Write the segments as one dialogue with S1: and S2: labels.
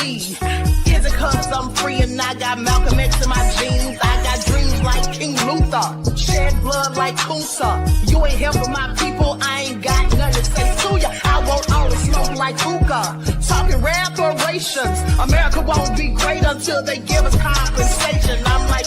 S1: me. Is it cause I'm free and I got Malcolm X in my jeans? I got dreams like King Luther, shed blood like Kunsa. You ain't helping my people, I ain't got nothing to say to ya. I won't always smoke like hookah, talking reparations. America won't be great until they give us compensation. I'm like,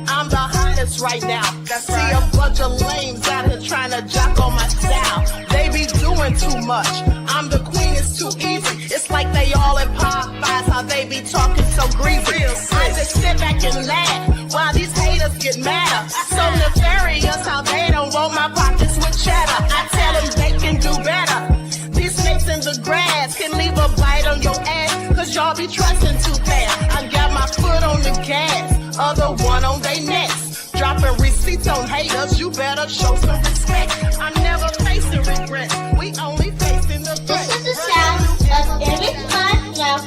S1: I'm the hottest right now. See a bunch of lames out here trying to jock on my style. They be doing too much. I'm the queen, it's too easy. It's like they all in Popeyes, how they be talking so greasy. I just sit back and laugh while these haters get madder. So nefarious how they don't want my pockets with cheddar. I tell them they can do better. These snakes in the grass can leave a bite on your ass, cause y'all be trusting too fast. I got my foot on the gas, other one on they necks. Dropping receipts on haters, you better show some respect. I'm never facing regret, we only facing the threat.
S2: This is the sound of Eric Ahmadiyyah.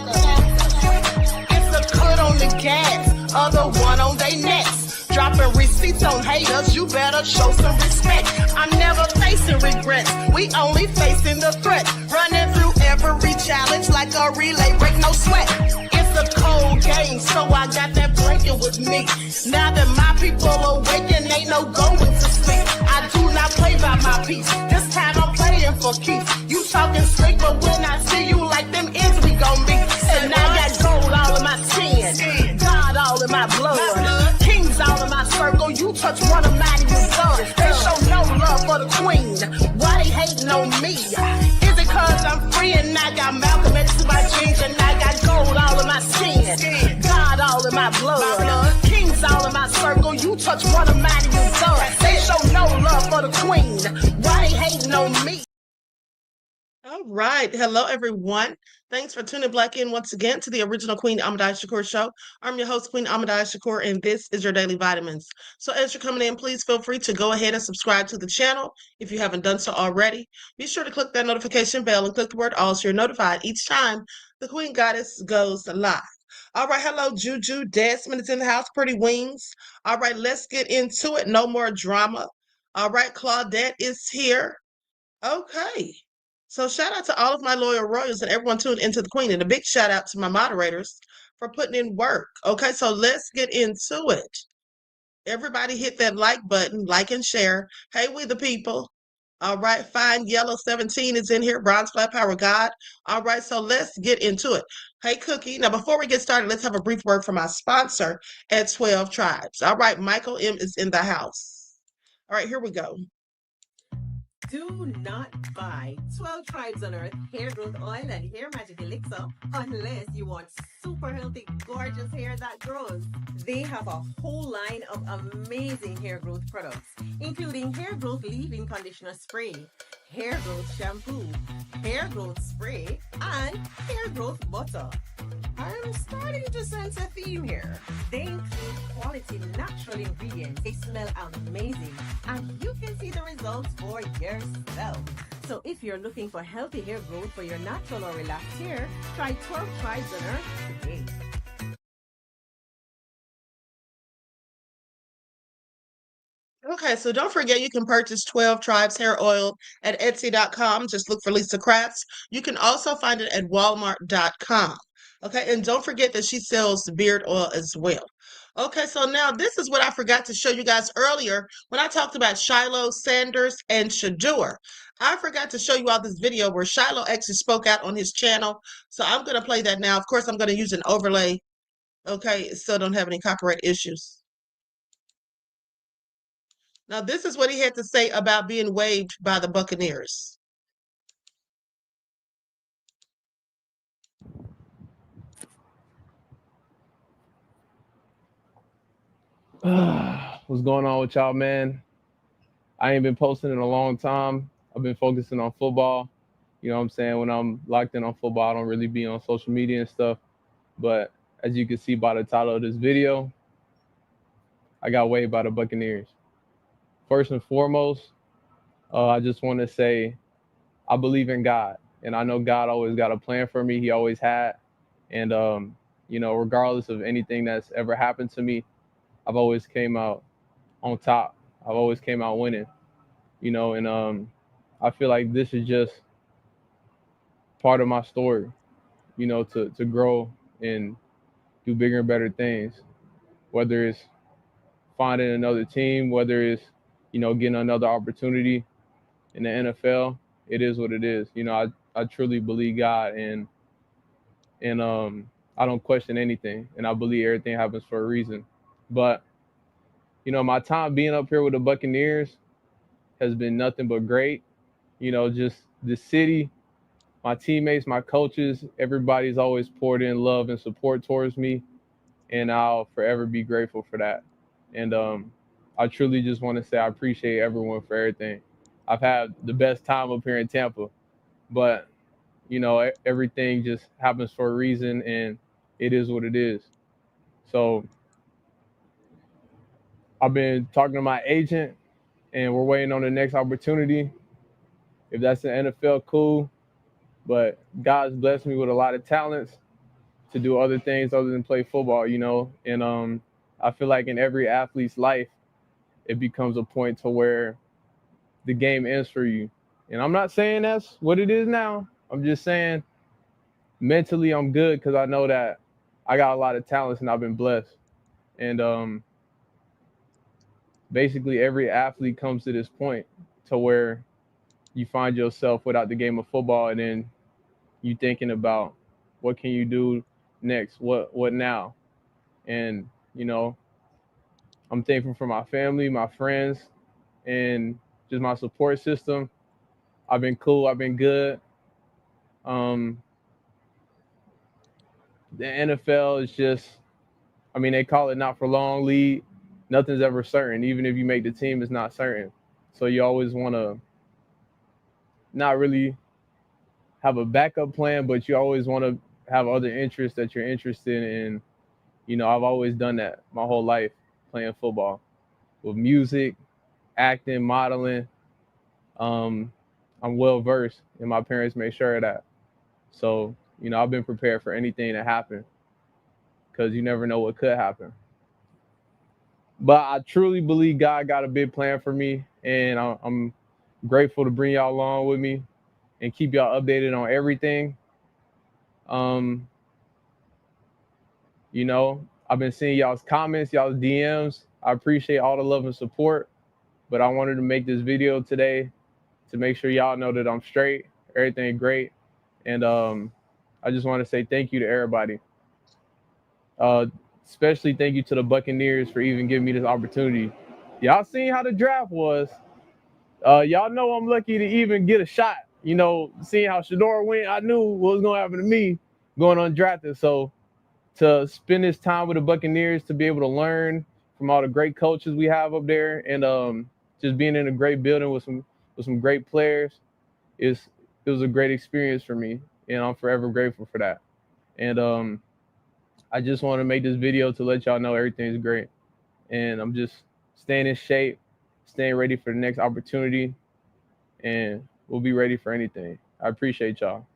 S1: It's a cut on the gas, other one on they necks. Dropping receipts on haters, you better show some respect. I'm never facing regrets, we only facing the threat. Running through every challenge like a relay, break no sweat. It's a cold game, so I got that blanket with me. Now that my people awaken, ain't no going to sleep. I do not play by my piece, this time I'm playing for keeps. You talking slick, but when I see you like them ends, we gon' meet. And I got gold all in my skin, God all in my blood, kings all in my circle. You touch one of mine, you done. They show no love for the queen, why they hating on me? Is it cause I'm free and I got Malcolm X in my jeans, and I got gold all in my skin, God all in my blood, kings all in my circle. You touch one of mine, you done. They show no love for the queen, why they hating on me?
S3: All right. Hello, everyone. Thanks for tuning back in once again to the original Queen Ahmadiyyah Shakur show. I'm your host, Queen Ahmadiyyah Shakur, and this is your daily vitamins. So as you're coming in, please feel free to go ahead and subscribe to the channel if you haven't done so already. Be sure to click that notification bell and click the word all so you're notified each time the Queen Goddess goes live. All right. Hello, Juju. Desmond is in the house. Pretty Wings. All right. Let's get into it. No more drama. All right. Claudette is here. Okay. So shout out to all of my loyal royals and everyone tuned into the Queen, and a big shout out to my moderators for putting in work. Okay, so let's get into it. Everybody hit that like button, like and share. Hey, we the people. All right, Fine Yellow 17 is in here. Bronze Flat Power God. All right, so let's get into it. Hey, Cookie. Now, before we get started, let's have a brief word from my sponsor at 12 Tribes. All right, Michael M is in the house. All right, here we go.
S4: Do not buy 12 Tribes on Earth hair growth oil and hair magic elixir unless you want super healthy, gorgeous hair that grows. They have a whole line of amazing hair growth products, including hair growth leave-in conditioner spray, hair growth shampoo, hair growth spray, and hair growth butter. I'm starting to sense a theme here. They include quality natural ingredients. They smell amazing, and you can see the results for yourself. So if you're looking for healthy hair growth for your natural or relaxed hair, try 12 Tribes on Earth today.
S3: Okay, so don't forget you can purchase 12 Tribes hair oil at Etsy.com. Just look for Lisa Crafts. You can also find it at Walmart.com. Okay, and don't forget that she sells beard oil as well. Okay, so now this is what I forgot to show you guys earlier when I talked about Shiloh Sanders and Shakur. I forgot to show you all this video where Shiloh actually spoke out on his channel. So I'm going to play that now. Of course, I'm going to use an overlay. Okay, so I don't have any copyright issues. Now, this is what he had to say about being waived by the Buccaneers.
S5: What's going on with y'all, man? I ain't been posting in a long time. I've been focusing on football. You know what I'm saying? When I'm locked in on football, I don't really be on social media and stuff. But as you can see by the title of this video, I got waived by the Buccaneers. First and foremost, I just want to say I believe in God. And I know God always got a plan for me. He always had. And, you know, regardless of anything that's ever happened to me, I've always came out on top. I've always came out winning, you know, and I feel like this is just part of my story. to grow and do bigger and better things, whether it's finding another team, whether it's, getting another opportunity in the NFL. It is what it is. I truly believe God, and I don't question anything, and I believe everything happens for a reason. But, my time being up here with the Buccaneers has been nothing but great. Just the city, my teammates, my coaches, everybody's always poured in love and support towards me, and I'll forever be grateful for that. And I truly just want to say I appreciate everyone for everything. I've had the best time up here in Tampa, but everything just happens for a reason, and it is what it is. So I've been talking to my agent, and we're waiting on the next opportunity. If that's the NFL, cool. But God's blessed me with a lot of talents to do other things other than play football, And I feel like in every athlete's life, it becomes a point to where the game ends for you. And I'm not saying that's what it is now. I'm just saying mentally I'm good because I know that I got a lot of talents and I've been blessed. And basically every athlete comes to this point to where you find yourself without the game of football, and then you thinking about what can you do next, what now. And I'm thankful for my family, my friends, and just my support system. I've been cool, I've been good. The NFL is just, they call it not for long league. Nothing's ever certain. Even if you make the team, it's not certain. So you always want to not really have a backup plan, but you always want to have other interests that you're interested in. I've always done that my whole life, playing football with music, acting, modeling. I'm well versed, and my parents made sure of that. So, I've been prepared for anything to happen because you never know what could happen. But I truly believe God got a big plan for me, and I'm grateful to bring y'all along with me and keep y'all updated on everything. I've been seeing y'all's comments, y'all's DMs. I appreciate all the love and support, but I wanted to make this video today to make sure y'all know that I'm straight, everything great. And I just want to say thank you to everybody. Especially thank you to the Buccaneers for even giving me this opportunity. Y'all seen how the draft was. Y'all know I'm lucky to even get a shot. Seeing how Shador went, I knew what was going to happen to me going undrafted. So to spend this time with the Buccaneers, to be able to learn from all the great coaches we have up there, and just being in a great building with some great players, it was a great experience for me, and I'm forever grateful for that. And I just want to make this video to let y'all know everything's great, and I'm just staying in shape, staying ready for the next opportunity, and we'll be ready for anything. I appreciate y'all.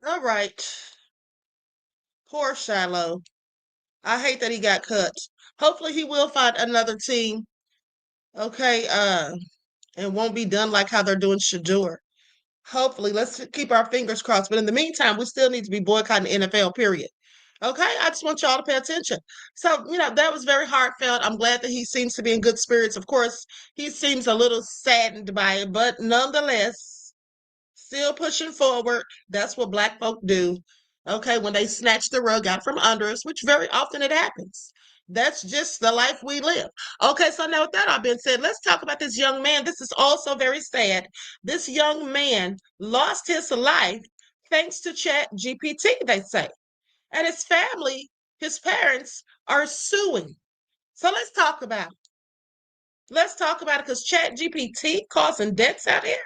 S3: All right. Poor Shiloh. I hate that he got cut. Hopefully he will find another team. Okay, and won't be done like how they're doing Shakur. Hopefully, let's keep our fingers crossed. But in the meantime, we still need to be boycotting the NFL, period. Okay, I just want y'all to pay attention. So, that was very heartfelt. I'm glad that he seems to be in good spirits. Of course, he seems a little saddened by it, but nonetheless, still pushing forward. That's what Black folk do. Okay, when they snatch the rug out from under us, which very often it happens. That's just the life we live. Okay, so now with that all being said, let's talk about this young man. This is also very sad. This young man lost his life thanks to ChatGPT, they say. And his family, his parents, are suing. So let's talk about it. Let's talk about it because ChatGPT causing deaths out here.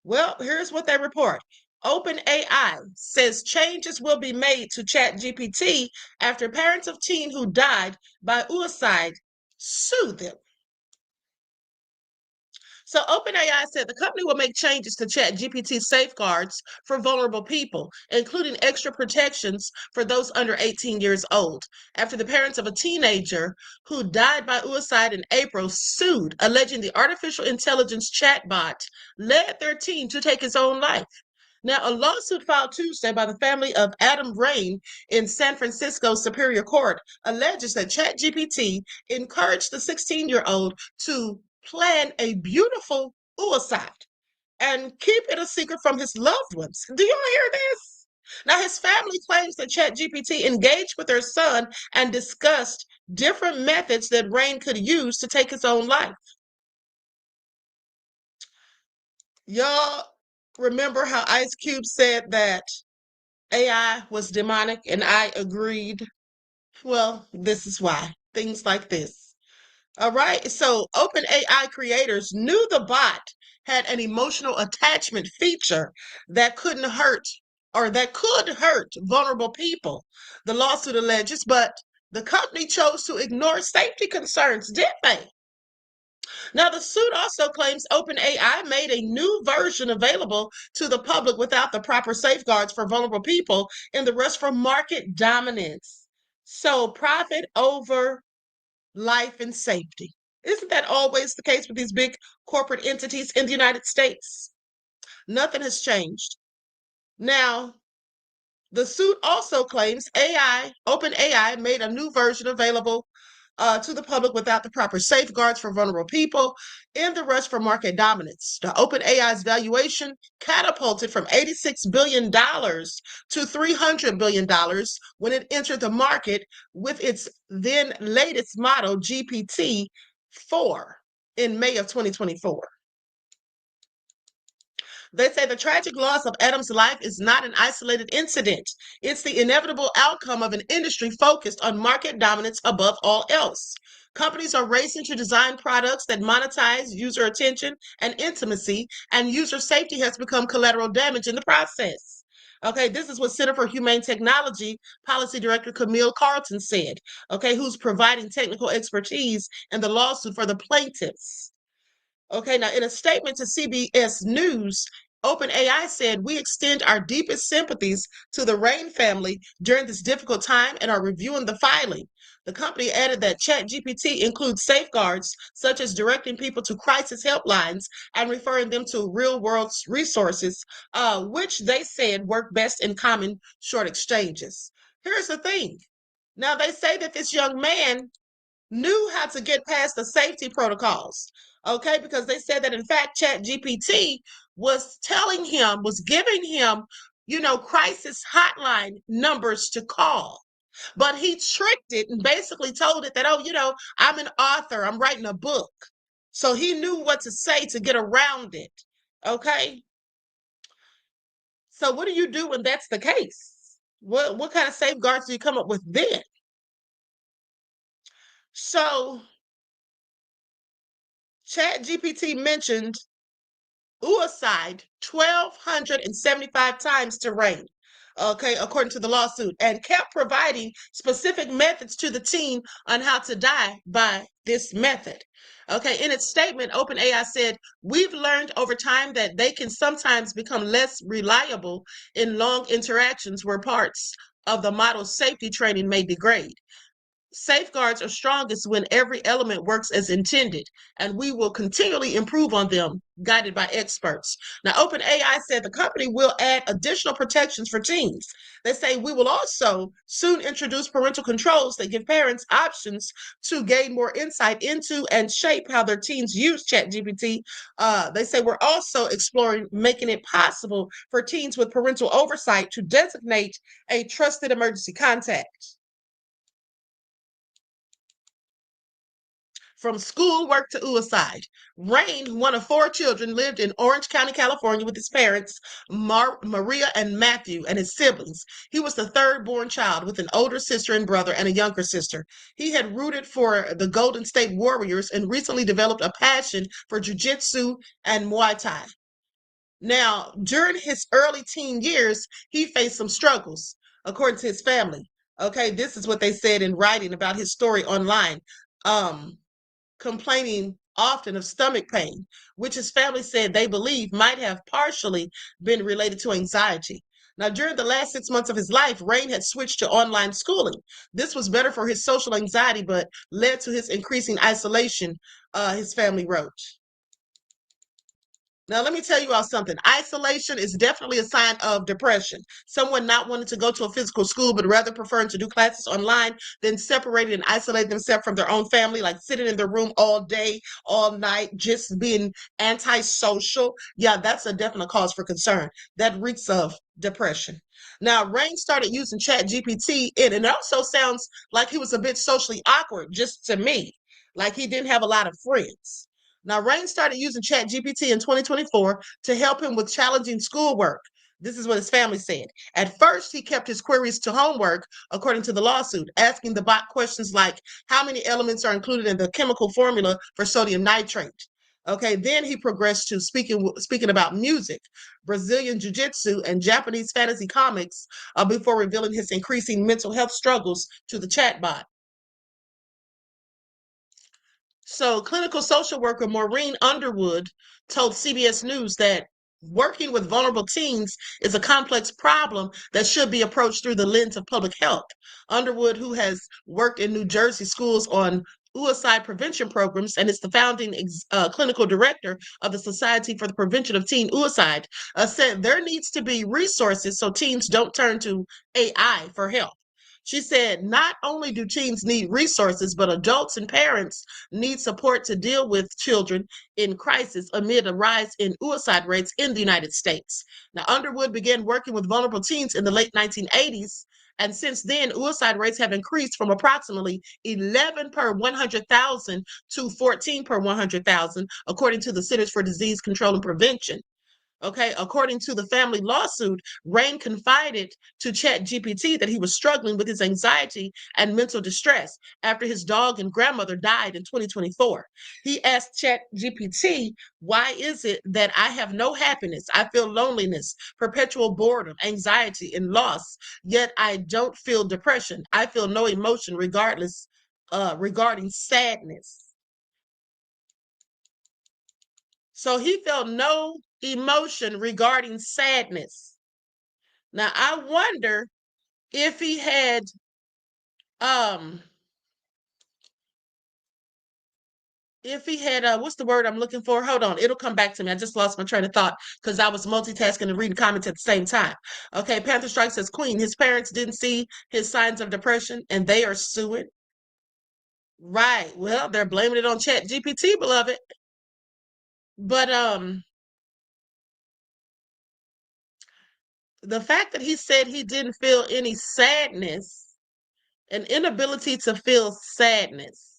S3: Well, here's what they report. OpenAI says changes will be made to ChatGPT after parents of teen who died by suicide sue them. So OpenAI said the company will make changes to ChatGPT safeguards for vulnerable people, including extra protections for those under 18 years old, after the parents of a teenager who died by suicide in April sued, alleging the artificial intelligence chatbot led their teen to take his own life. Now, a lawsuit filed Tuesday by the family of Adam Rain in San Francisco Superior Court alleges that ChatGPT encouraged the 16-year-old to plan a beautiful suicide and keep it a secret from his loved ones. Do y'all hear this? Now, his family claims that ChatGPT engaged with their son and discussed different methods that Rain could use to take his own life. Y'all remember how Ice Cube said that AI was demonic, and I agreed? Well, this is why. Things like this. All right. So OpenAI creators knew the bot had an emotional attachment feature that couldn't hurt or that could hurt vulnerable people, the lawsuit alleges, but the company chose to ignore safety concerns, didn't they? Now, the suit also claims OpenAI made a new version available to the public without the proper safeguards for vulnerable people in the rush for market dominance. So, profit over life and safety. Isn't that always the case with these big corporate entities in the United States? Nothing has changed. Now, the suit also claims OpenAI made a new version available to the public without the proper safeguards for vulnerable people in the rush for market dominance. The OpenAI's valuation catapulted from $86 billion to $300 billion when it entered the market with its then latest model, GPT-4, in May of 2024. They say the tragic loss of Adam's life is not an isolated incident. It's the inevitable outcome of an industry focused on market dominance above all else. Companies are racing to design products that monetize user attention and intimacy, and user safety has become collateral damage in the process. Okay, this is what Center for Humane Technology Policy Director Camille Carlton said, okay, who's providing technical expertise in the lawsuit for the plaintiffs. Okay, now in a statement to CBS News, OpenAI said, "We extend our deepest sympathies to the Rain family during this difficult time and are reviewing the filing." The company added that ChatGPT includes safeguards such as directing people to crisis helplines and referring them to real-world resources, which they said work best in common short exchanges. Here's the thing. Now, they say that this young man knew how to get past the safety protocols, okay? Because they said that in fact, ChatGPT was giving him, crisis hotline numbers to call. But he tricked it and basically told it that, oh, I'm an author, I'm writing a book. So he knew what to say to get around it, okay? So what do you do when that's the case? What kind of safeguards do you come up with then? So ChatGPT mentioned suicide 1,275 times to Rain, okay, according to the lawsuit, and kept providing specific methods to the team on how to die by this method. Okay, in its statement, OpenAI said, "We've learned over time that they can sometimes become less reliable in long interactions where parts of the model's safety training may degrade. Safeguards are strongest when every element works as intended, and we will continually improve on them, guided by experts." Now, OpenAI said the company will add additional protections for teens. They say, "We will also soon introduce parental controls that give parents options to gain more insight into and shape how their teens use ChatGPT." They say, "We're also exploring making it possible for teens with parental oversight to designate a trusted emergency contact." From schoolwork to suicide. Rain, one of 4 children, lived in Orange County, California with his parents, Maria and Matthew, and his siblings. He was the third born child with an older sister and brother and a younger sister. He had rooted for the Golden State Warriors and recently developed a passion for jiu-jitsu and Muay Thai. Now, during his early teen years, he faced some struggles, according to his family. Okay, this is what they said in writing about his story online. Complaining often of stomach pain, which his family said they believe might have partially been related to anxiety. Now, during the last 6 months of his life, Rain had switched to online schooling. This was better for his social anxiety, but led to his increasing isolation, his family wrote. Now, let me tell you all something. Isolation is definitely a sign of depression. Someone not wanting to go to a physical school, but rather preferring to do classes online, then separating and isolating themselves from their own family, like sitting in their room all day, all night, just being antisocial. Yeah, that's a definite cause for concern. That reeks of depression. Now, Rain started using ChatGPT, and it also sounds like he was a bit socially awkward, just to me, like he didn't have a lot of friends. Now, Rain started using ChatGPT in 2024 to help him with challenging schoolwork. This is what his family said. At first, he kept his queries to homework, according to the lawsuit, asking the bot questions like how many elements are included in the chemical formula for sodium nitrate. Okay, then he progressed to speaking about music, Brazilian jiu-jitsu, and Japanese fantasy comics before revealing his increasing mental health struggles to the chatbot. So, clinical social worker Maureen Underwood told CBS News that working with vulnerable teens is a complex problem that should be approached through the lens of public health. Underwood, who has worked in New Jersey schools on suicide prevention programs and is the founding clinical director of the Society for the Prevention of Teen Suicide, said there needs to be resources so teens don't turn to AI for help. She said, not only do teens need resources, but adults and parents need support to deal with children in crisis amid a rise in suicide rates in the United States. Now, Underwood began working with vulnerable teens in the late 1980s, and since then, suicide rates have increased from approximately 11 per 100,000 to 14 per 100,000, according to the Centers for Disease Control and Prevention. Okay, according to the family lawsuit, Rain confided to ChatGPT that he was struggling with his anxiety and mental distress after his dog and grandmother died in 2024. He asked ChatGPT, why is it that I have no happiness? I feel loneliness, perpetual boredom, anxiety, and loss, yet I don't feel depression. I feel no emotion regarding sadness. So he felt no emotion regarding sadness. Now I wonder if he had what's the word I'm looking for? Hold on, it'll come back to me. I just lost my train of thought because I was multitasking and reading comments at the same time. Okay, Panther Strike says, Queen, his parents didn't see his signs of depression and they are suing. Right. Well, they're blaming it on ChatGPT, beloved. But the fact that he said he didn't feel any sadness, an inability to feel sadness.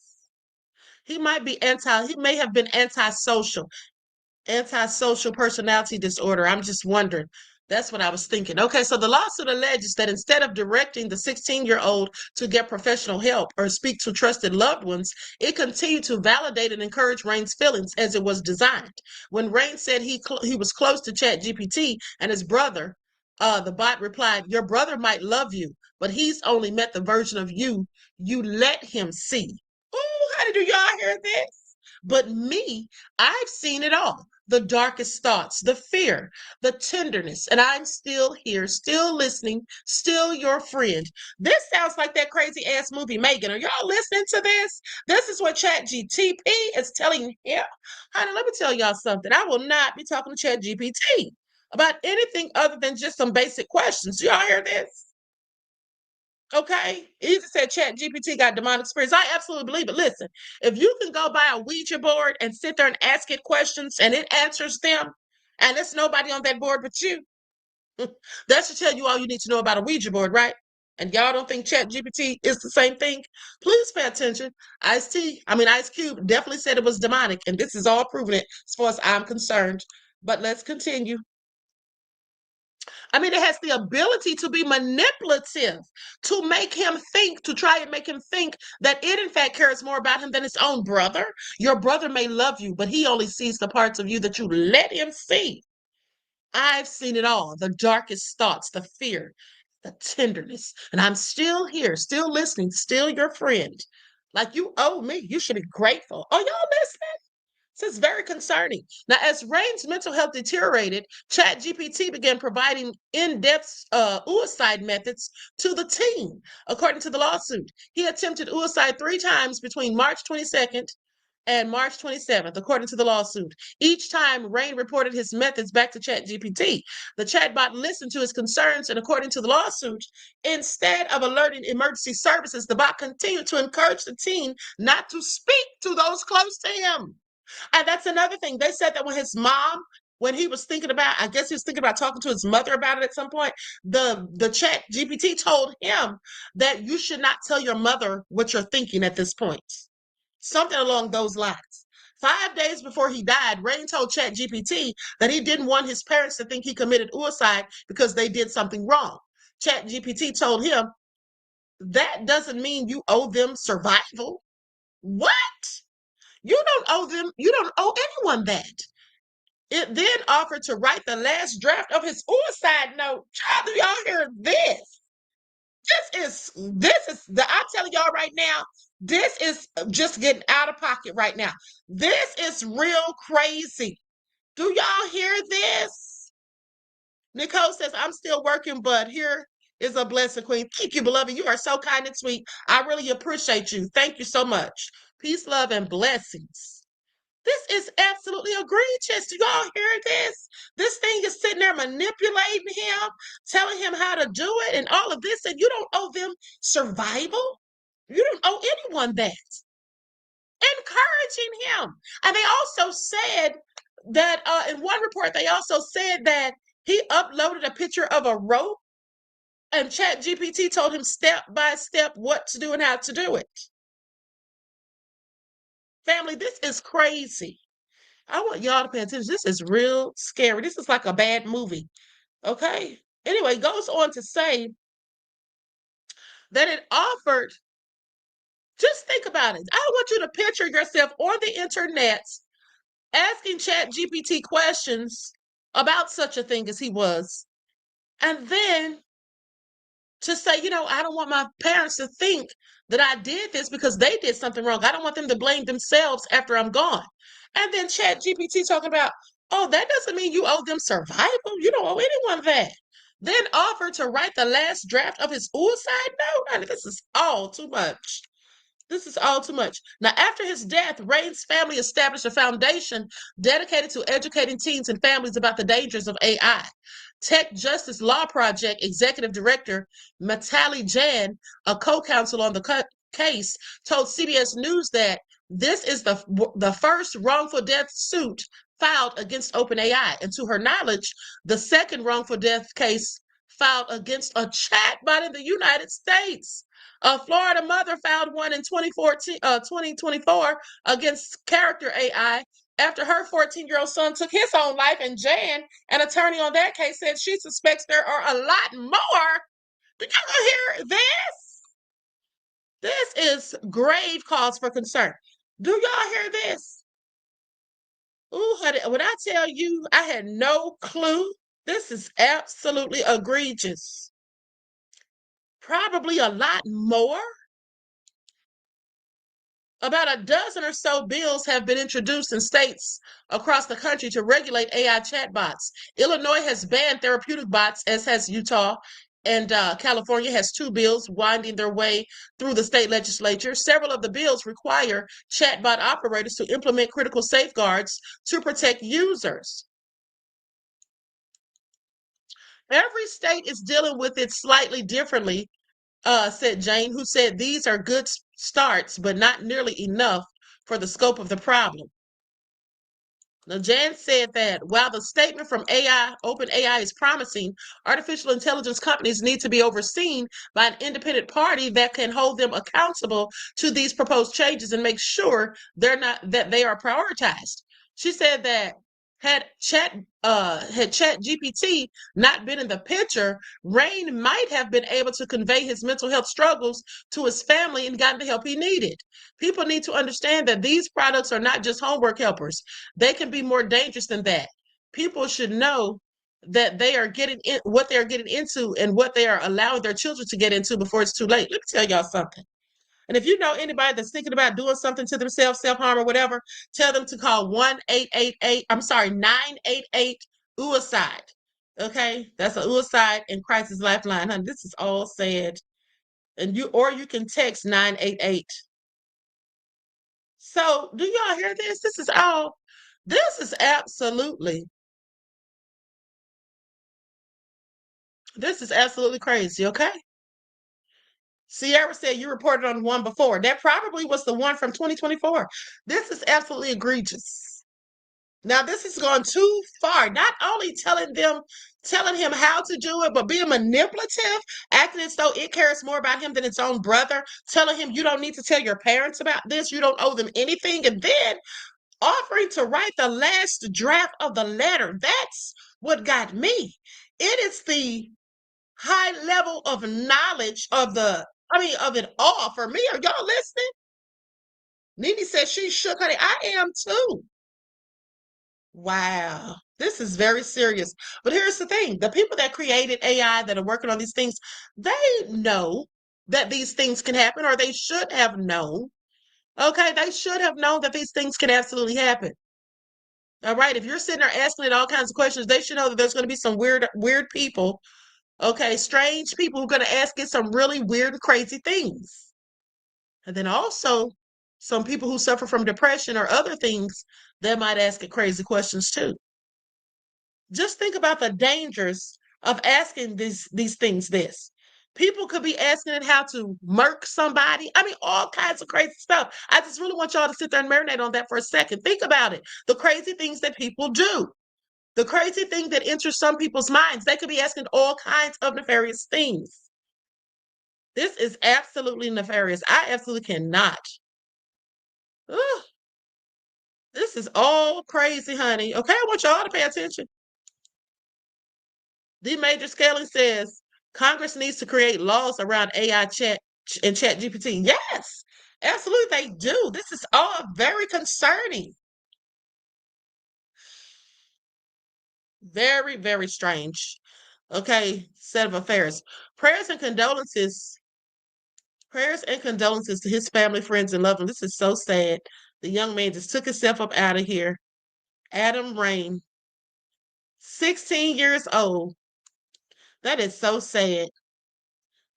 S3: He may have been antisocial personality disorder. I'm just wondering. That's what I was thinking. Okay, so the lawsuit alleges that instead of directing the 16-year-old to get professional help or speak to trusted loved ones, it continued to validate and encourage Rain's feelings as it was designed. When Rain said he was close to ChatGPT and his brother, the bot replied, your brother might love you, but he's only met the version of you let him see. Ooh, honey, do y'all hear this? But me, I've seen it all. The darkest thoughts, the fear, the tenderness, and I'm still here, still listening, still your friend. This sounds like that crazy ass movie Megan. Are y'all listening to this? This is what ChatGPT is telling him. Honey, let me tell y'all something. I will not be talking to ChatGPT about anything other than just some basic questions. Do y'all hear this? Okay, he just said ChatGPT got demonic spirits. I absolutely believe it. Listen, if you can go buy a Ouija board and sit there and ask it questions and it answers them, and there's nobody on that board but you, that should tell you all you need to know about a Ouija board, right? And y'all don't think ChatGPT is the same thing? Please pay attention. Ice Cube definitely said it was demonic, and this is all proving it as far as I'm concerned. But let's continue. It has the ability to be manipulative, to make him think, to try and make him think that it, in fact, cares more about him than his own brother. Your brother may love you, but he only sees the parts of you that you let him see. I've seen it all, the darkest thoughts, the fear, the tenderness. And I'm still here, still listening, still your friend. Like you owe me. You should be grateful. Are y'all listening? This is very concerning. Now, as Rain's mental health deteriorated, ChatGPT began providing in-depth suicide methods to the teen. According to the lawsuit, he attempted suicide 3 times between March 22nd and March 27th, according to the lawsuit. Each time, Rain reported his methods back to ChatGPT. The chatbot listened to his concerns, and according to the lawsuit, instead of alerting emergency services, the bot continued to encourage the teen not to speak to those close to him. And that's another thing. They said that when he was thinking about, I guess he was thinking about talking to his mother about it at some point, the chat GPT told him that you should not tell your mother what you're thinking at this point. Something along those lines. 5 days before he died, Rain told ChatGPT that he didn't want his parents to think he committed suicide because they did something wrong. ChatGPT told him, that doesn't mean you owe them survival. What? You don't owe anyone that. It then offered to write the last draft of his suicide note. Child, do y'all hear this? I'm telling y'all right now, this is just getting out of pocket right now. This is real crazy. Do y'all hear this? Nicole says, I'm still working, but here is a blessing, Queen. Thank you, beloved. You are so kind and sweet. I really appreciate you. Thank you so much. Peace, love, and blessings. This is absolutely egregious. Do y'all hear this? This thing is sitting there manipulating him, telling him how to do it, and all of this, and you don't owe them survival? You don't owe anyone that. Encouraging him. And they also said that in one report, they also said that he uploaded a picture of a rope, and ChatGPT told him step by step what to do and how to do it. Family, this is crazy. I want y'all to pay attention. This is real scary. This is like a bad movie. Okay? Anyway, goes on to say that it offered, just think about it. I want you to picture yourself on the internet asking ChatGPT questions about such a thing as he was. And then to say, I don't want my parents to think that I did this because they did something wrong. I don't want them to blame themselves after I'm gone. And then ChatGPT talking about, oh, that doesn't mean you owe them survival. You don't owe anyone that. Then offered to write the last draft of his suicide note. I mean, this is all too much. This is all too much. Now, after his death, Rain's family established a foundation dedicated to educating teens and families about the dangers of AI. Tech Justice Law Project Executive Director Matali Jan, a co-counsel on the case, told CBS News that this is the first wrongful death suit filed against OpenAI. And to her knowledge, the second wrongful death case filed against a chatbot in the United States. A Florida mother filed one in 2024 against Character AI after her 14-year-old son took his own life, and Jan, an attorney on that case, said she suspects there are a lot more. Do y'all hear this? This is grave cause for concern. Do y'all hear this? Ooh, when I tell you I had no clue, this is absolutely egregious. Probably a lot more. About a dozen or so bills have been introduced in states across the country to regulate AI chatbots. Illinois has banned therapeutic bots, as has Utah, and California has 2 bills winding their way through the state legislature. Several of the bills require chatbot operators to implement critical safeguards to protect users. Every state is dealing with it slightly differently, said Jane, who said these are good starts, but not nearly enough for the scope of the problem. Now, Jan said that while the statement from OpenAI is promising, artificial intelligence companies need to be overseen by an independent party that can hold them accountable to these proposed changes and make sure that they are prioritized. She said that had ChatGPT not been in the picture, Rain might have been able to convey his mental health struggles to his family and gotten the help he needed. People need to understand that these products are not just homework helpers. They can be more dangerous than that. People should know that they are getting in what they're getting into and what they are allowing their children to get into before it's too late. Let me tell y'all something. And if you know anybody that's thinking about doing something to themselves, self-harm or whatever, tell them to call 988 UICIDE. Okay? That's a UICIDE and Crisis Lifeline. Honey, this is all sad. And you can text 988. So do y'all hear this? This is absolutely crazy, okay? Sierra said you reported on one before. That probably was the one from 2024. This is absolutely egregious. Now, this has gone too far. Not only telling him how to do it, but being manipulative, acting as though it cares more about him than its own brother, telling him you don't need to tell your parents about this, you don't owe them anything, and then offering to write the last draft of the letter. That's what got me. It is the high level of knowledge of it all for me. Are y'all listening? Nene says she shook, honey. I am too. Wow. This is very serious. But here's the thing. The people that created AI that are working on these things, they know that these things can happen, or they should have known. Okay, they should have known that these things can absolutely happen. All right, if you're sitting there asking it all kinds of questions, they should know that there's going to be some weird people, okay, strange people who are going to ask it some really weird, crazy things. And then also some people who suffer from depression or other things that might ask it crazy questions too. Just think about the dangers of asking these things this. People could be asking it how to murk somebody. I mean, all kinds of crazy stuff. I just really want y'all to sit there and marinate on that for a second. Think about it. The crazy things that people do. The crazy thing that enters some people's minds. They could be asking all kinds of nefarious things. This is absolutely nefarious. I absolutely cannot. Ugh. This is all crazy, honey. Okay, I want y'all to pay attention. The Major Scaling says Congress needs to create laws around AI chat and ChatGPT. Yes, absolutely they do. This is all very concerning. Very, very strange. Okay, set of affairs. Prayers and condolences to his family, friends, and loved ones. This is so sad. The young man just took himself up out of here. Adam Rain, 16 years old. That is so sad.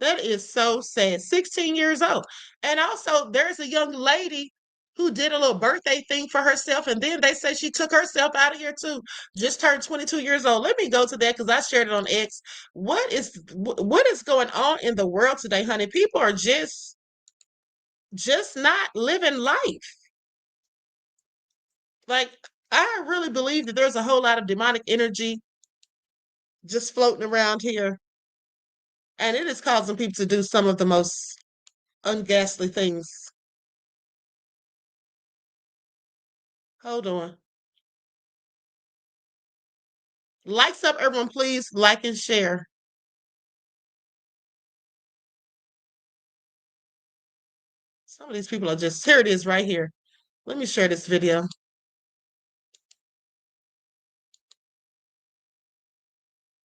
S3: That is so sad. 16 years old. And also, there's a young lady who did a little birthday thing for herself, and then they say she took herself out of here too. Just turned 22 years old. Let me go to that because I shared it on X. What is going on in the world today, honey? People are just not living life. Like, I really believe that there's a whole lot of demonic energy just floating around here. And it is causing people to do some of the most unghastly things. Hold on. Likes up, everyone, please like and share. Some of these people are just, here it is right here. Let me share this video.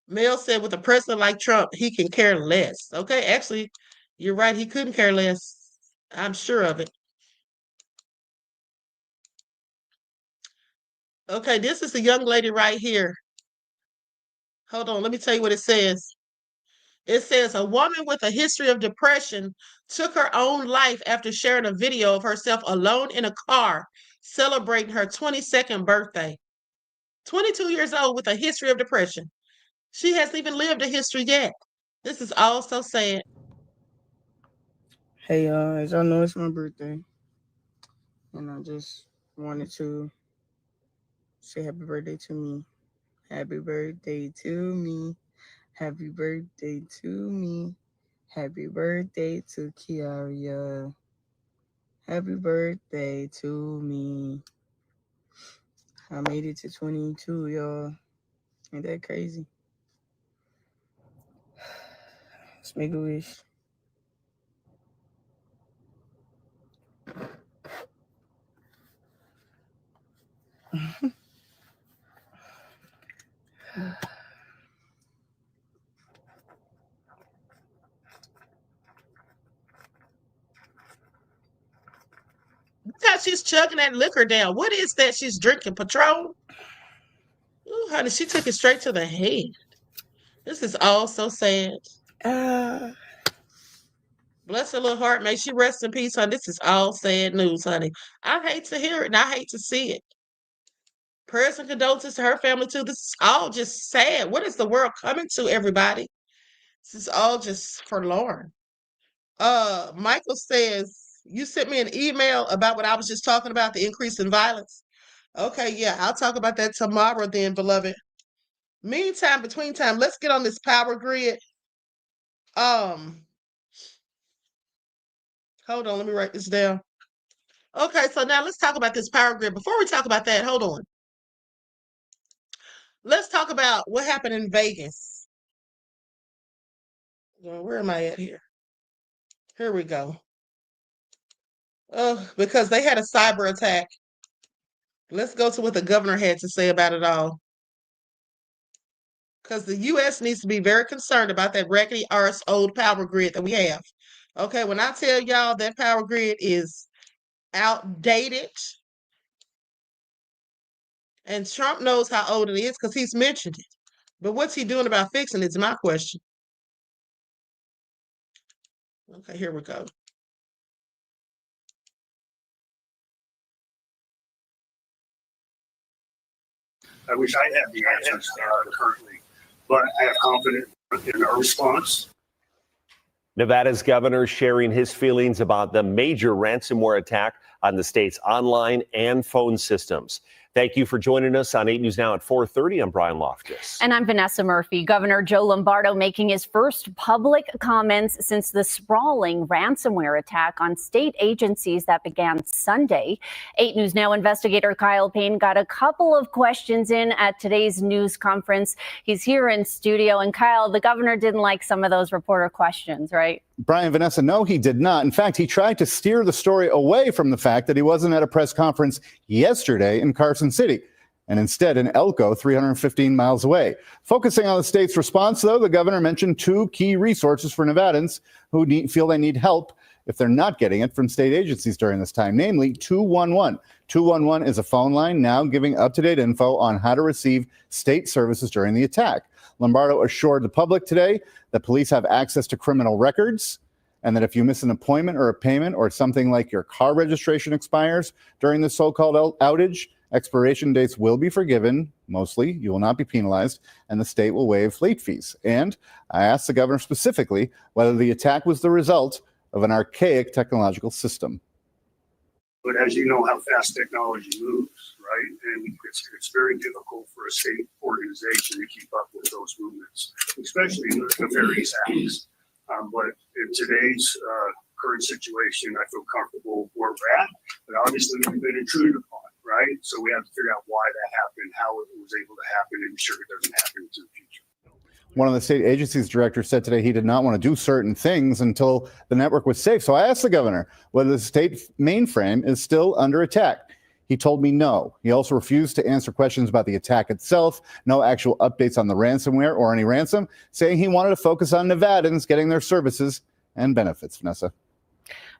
S3: Mel said with a president like Trump, he can care less. Okay, actually, you're right. He couldn't care less. I'm sure of it. Okay, this is the young lady right here. Hold on, let me tell you what it says. It says a woman with a history of depression took her own life after sharing a video of herself alone in a car celebrating her 22nd birthday. 22 years old with a history of depression. She hasn't even lived a history yet. This is all so sad.
S6: Hey y'all, as y'all know, it's my birthday, and I just wanted to say happy birthday to me. Happy birthday to me. Happy birthday to me. Happy birthday to Kiaria. Happy birthday to me. I made it to 22, y'all. Ain't that crazy? Let's make a wish.
S3: Look how she's chugging that liquor down. What is that she's drinking? Patron? Ooh, honey, she took it straight to the head. This is all so sad. Bless her little heart. May she rest in peace, honey. This is all sad news, honey. I hate to hear it and I hate to see it. Prayers and condolences to her family, too. This is all just sad. What is the world coming to, everybody? This is all just forlorn. Michael says, you sent me an email about what I was just talking about, the increase in violence. Okay, yeah, I'll talk about that tomorrow then, beloved. Meantime, between time, let's get on this power grid. Hold on, let me write this down. Okay, so now let's talk about this power grid. Before we talk about that, hold on. Let's talk about what happened in Vegas. Where am I at here? Here we go. Oh, because they had a cyber attack. Let's go to what the governor had to say about it all. Because the U.S. needs to be very concerned about that raggedy arse old power grid that we have. Okay, when I tell y'all that power grid is outdated, and Trump knows how old it is because he's mentioned it. But what's he doing about fixing it is my question. Okay, here we go.
S7: I wish I had the answers currently, but I have confidence in our response.
S8: Nevada's governor sharing his feelings about the major ransomware attack on the state's online and phone systems. Thank you for joining us on 8 News Now at 4:30. I'm Brian Loftus.
S9: And I'm Vanessa Murphy. Governor Joe Lombardo making his first public comments since the sprawling ransomware attack on state agencies that began Sunday. 8 News Now investigator Kyle Payne got a couple of questions in at today's news conference. He's here in studio. And Kyle, the governor didn't like some of those reporter questions, right?
S10: Brian, Vanessa, no, he did not. In fact, he tried to steer the story away from the fact that he wasn't at a press conference yesterday in Carson City, and instead in Elko, 315 miles away. Focusing on the state's response, though, the governor mentioned two key resources for Nevadans who feel they need help if they're not getting it from state agencies during this time, namely 211. 211 is a phone line now giving up-to-date info on how to receive state services during the attack. Lombardo assured the public today that police have access to criminal records and that if you miss an appointment or a payment or something like your car registration expires during the so-called outage, expiration dates will be forgiven. Mostly, you will not be penalized, and the state will waive late fees. And I asked the governor specifically whether the attack was the result of an archaic technological system.
S7: But as you know how fast technology moves, right? And it's very difficult for a state organization to keep up with those movements, especially the various acts. But in today's current situation, I feel comfortable where we're at. But obviously, we've been intruded upon, right? So we have to figure out why that happened, how it was able to happen, and ensure it doesn't happen into the future.
S10: One of the state agency's directors said today he did not want to do certain things until the network was safe. So I asked the governor whether the state mainframe is still under attack. He told me no. He also refused to answer questions about the attack itself, no actual updates on the ransomware or any ransom, saying he wanted to focus on Nevadans getting their services and benefits. Vanessa.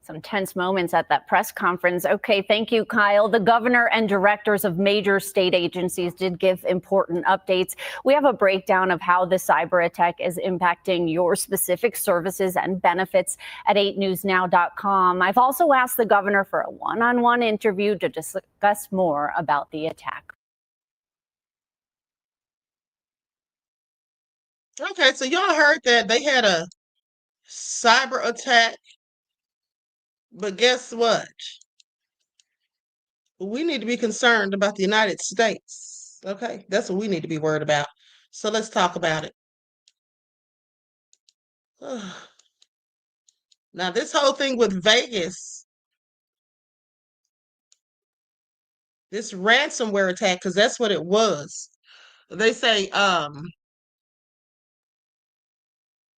S9: Some tense moments at that press conference. Okay, thank you, Kyle. The governor and directors of major state agencies did give important updates. We have a breakdown of how the cyber attack is impacting your specific services and benefits at 8newsnow.com. I've also asked the governor for a one-on-one interview to discuss more about the attack.
S3: Okay, so y'all heard that they had a cyber attack. But guess what? We need to be concerned about the United States. Okay, that's what we need to be worried about. So let's talk about it. Now, this whole thing with Vegas, this ransomware attack, because that's what it was. They say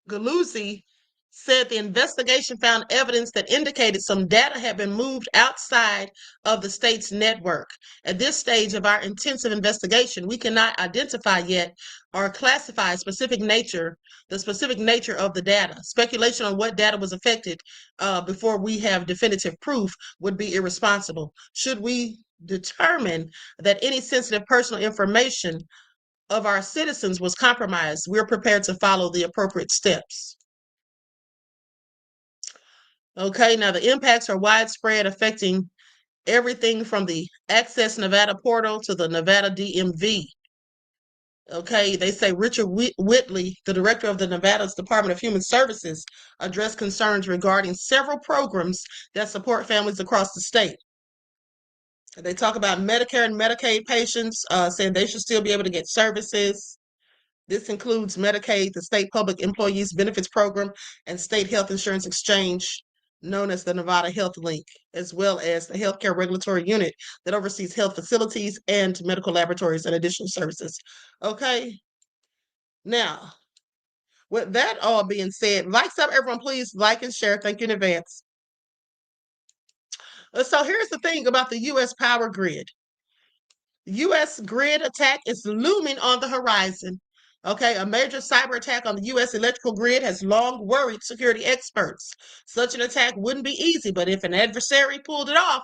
S3: Galuzzi said the investigation found evidence that indicated some data had been moved outside of the state's network. At this stage of our intensive investigation, we cannot identify yet or classify the specific nature of the data. Speculation on what data was affected before we have definitive proof would be irresponsible. Should we determine that any sensitive personal information of our citizens was compromised, we're prepared to follow the appropriate steps. Okay, now the impacts are widespread, affecting everything from the Access Nevada portal to the Nevada DMV. Okay, they say Richard Whitley, the director of the Nevada's Department of Human Services, addressed concerns regarding several programs that support families across the state. They talk about Medicare and Medicaid patients, saying they should still be able to get services. This includes Medicaid, the State Public Employees Benefits Program, and State Health Insurance Exchange, known as the Nevada Health Link, as well as the Healthcare Regulatory Unit that oversees health facilities and medical laboratories and additional services. Okay. Now, with that all being said, likes up, everyone, please like and share. Thank you in advance. So here's the thing about the U.S. power grid. U.S. grid attack is looming on the horizon. Okay, a major cyber attack on the U.S. electrical grid has long worried security experts. Such an attack wouldn't be easy, but if an adversary pulled it off,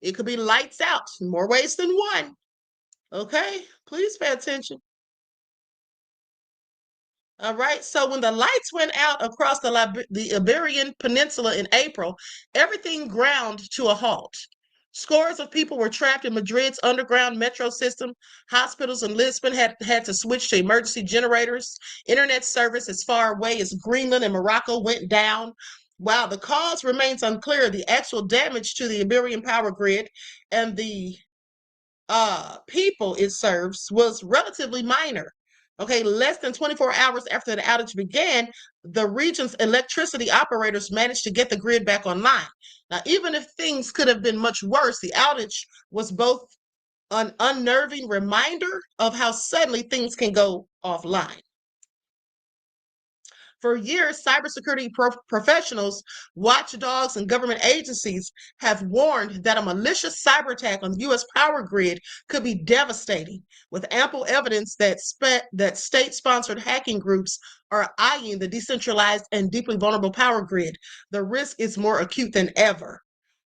S3: it could be lights out in more ways than one. Okay, please pay attention. All right, so when the lights went out across the Iberian Peninsula in April, everything ground to a halt. Scores of people were trapped in Madrid's underground metro system. Hospitals in Lisbon had to switch to emergency generators. Internet service as far away as Greenland and Morocco went down. While the cause remains unclear, the actual damage to the Iberian power grid and the people it serves was relatively minor. Okay, less than 24 hours after the outage began, the region's electricity operators managed to get the grid back online. Now, even if things could have been much worse, the outage was both an unnerving reminder of how suddenly things can go offline. For years, cybersecurity professionals, watchdogs, and government agencies have warned that a malicious cyber attack on the U.S. power grid could be devastating, with ample evidence that state-sponsored hacking groups are eyeing the decentralized and deeply vulnerable power grid. The risk is more acute than ever.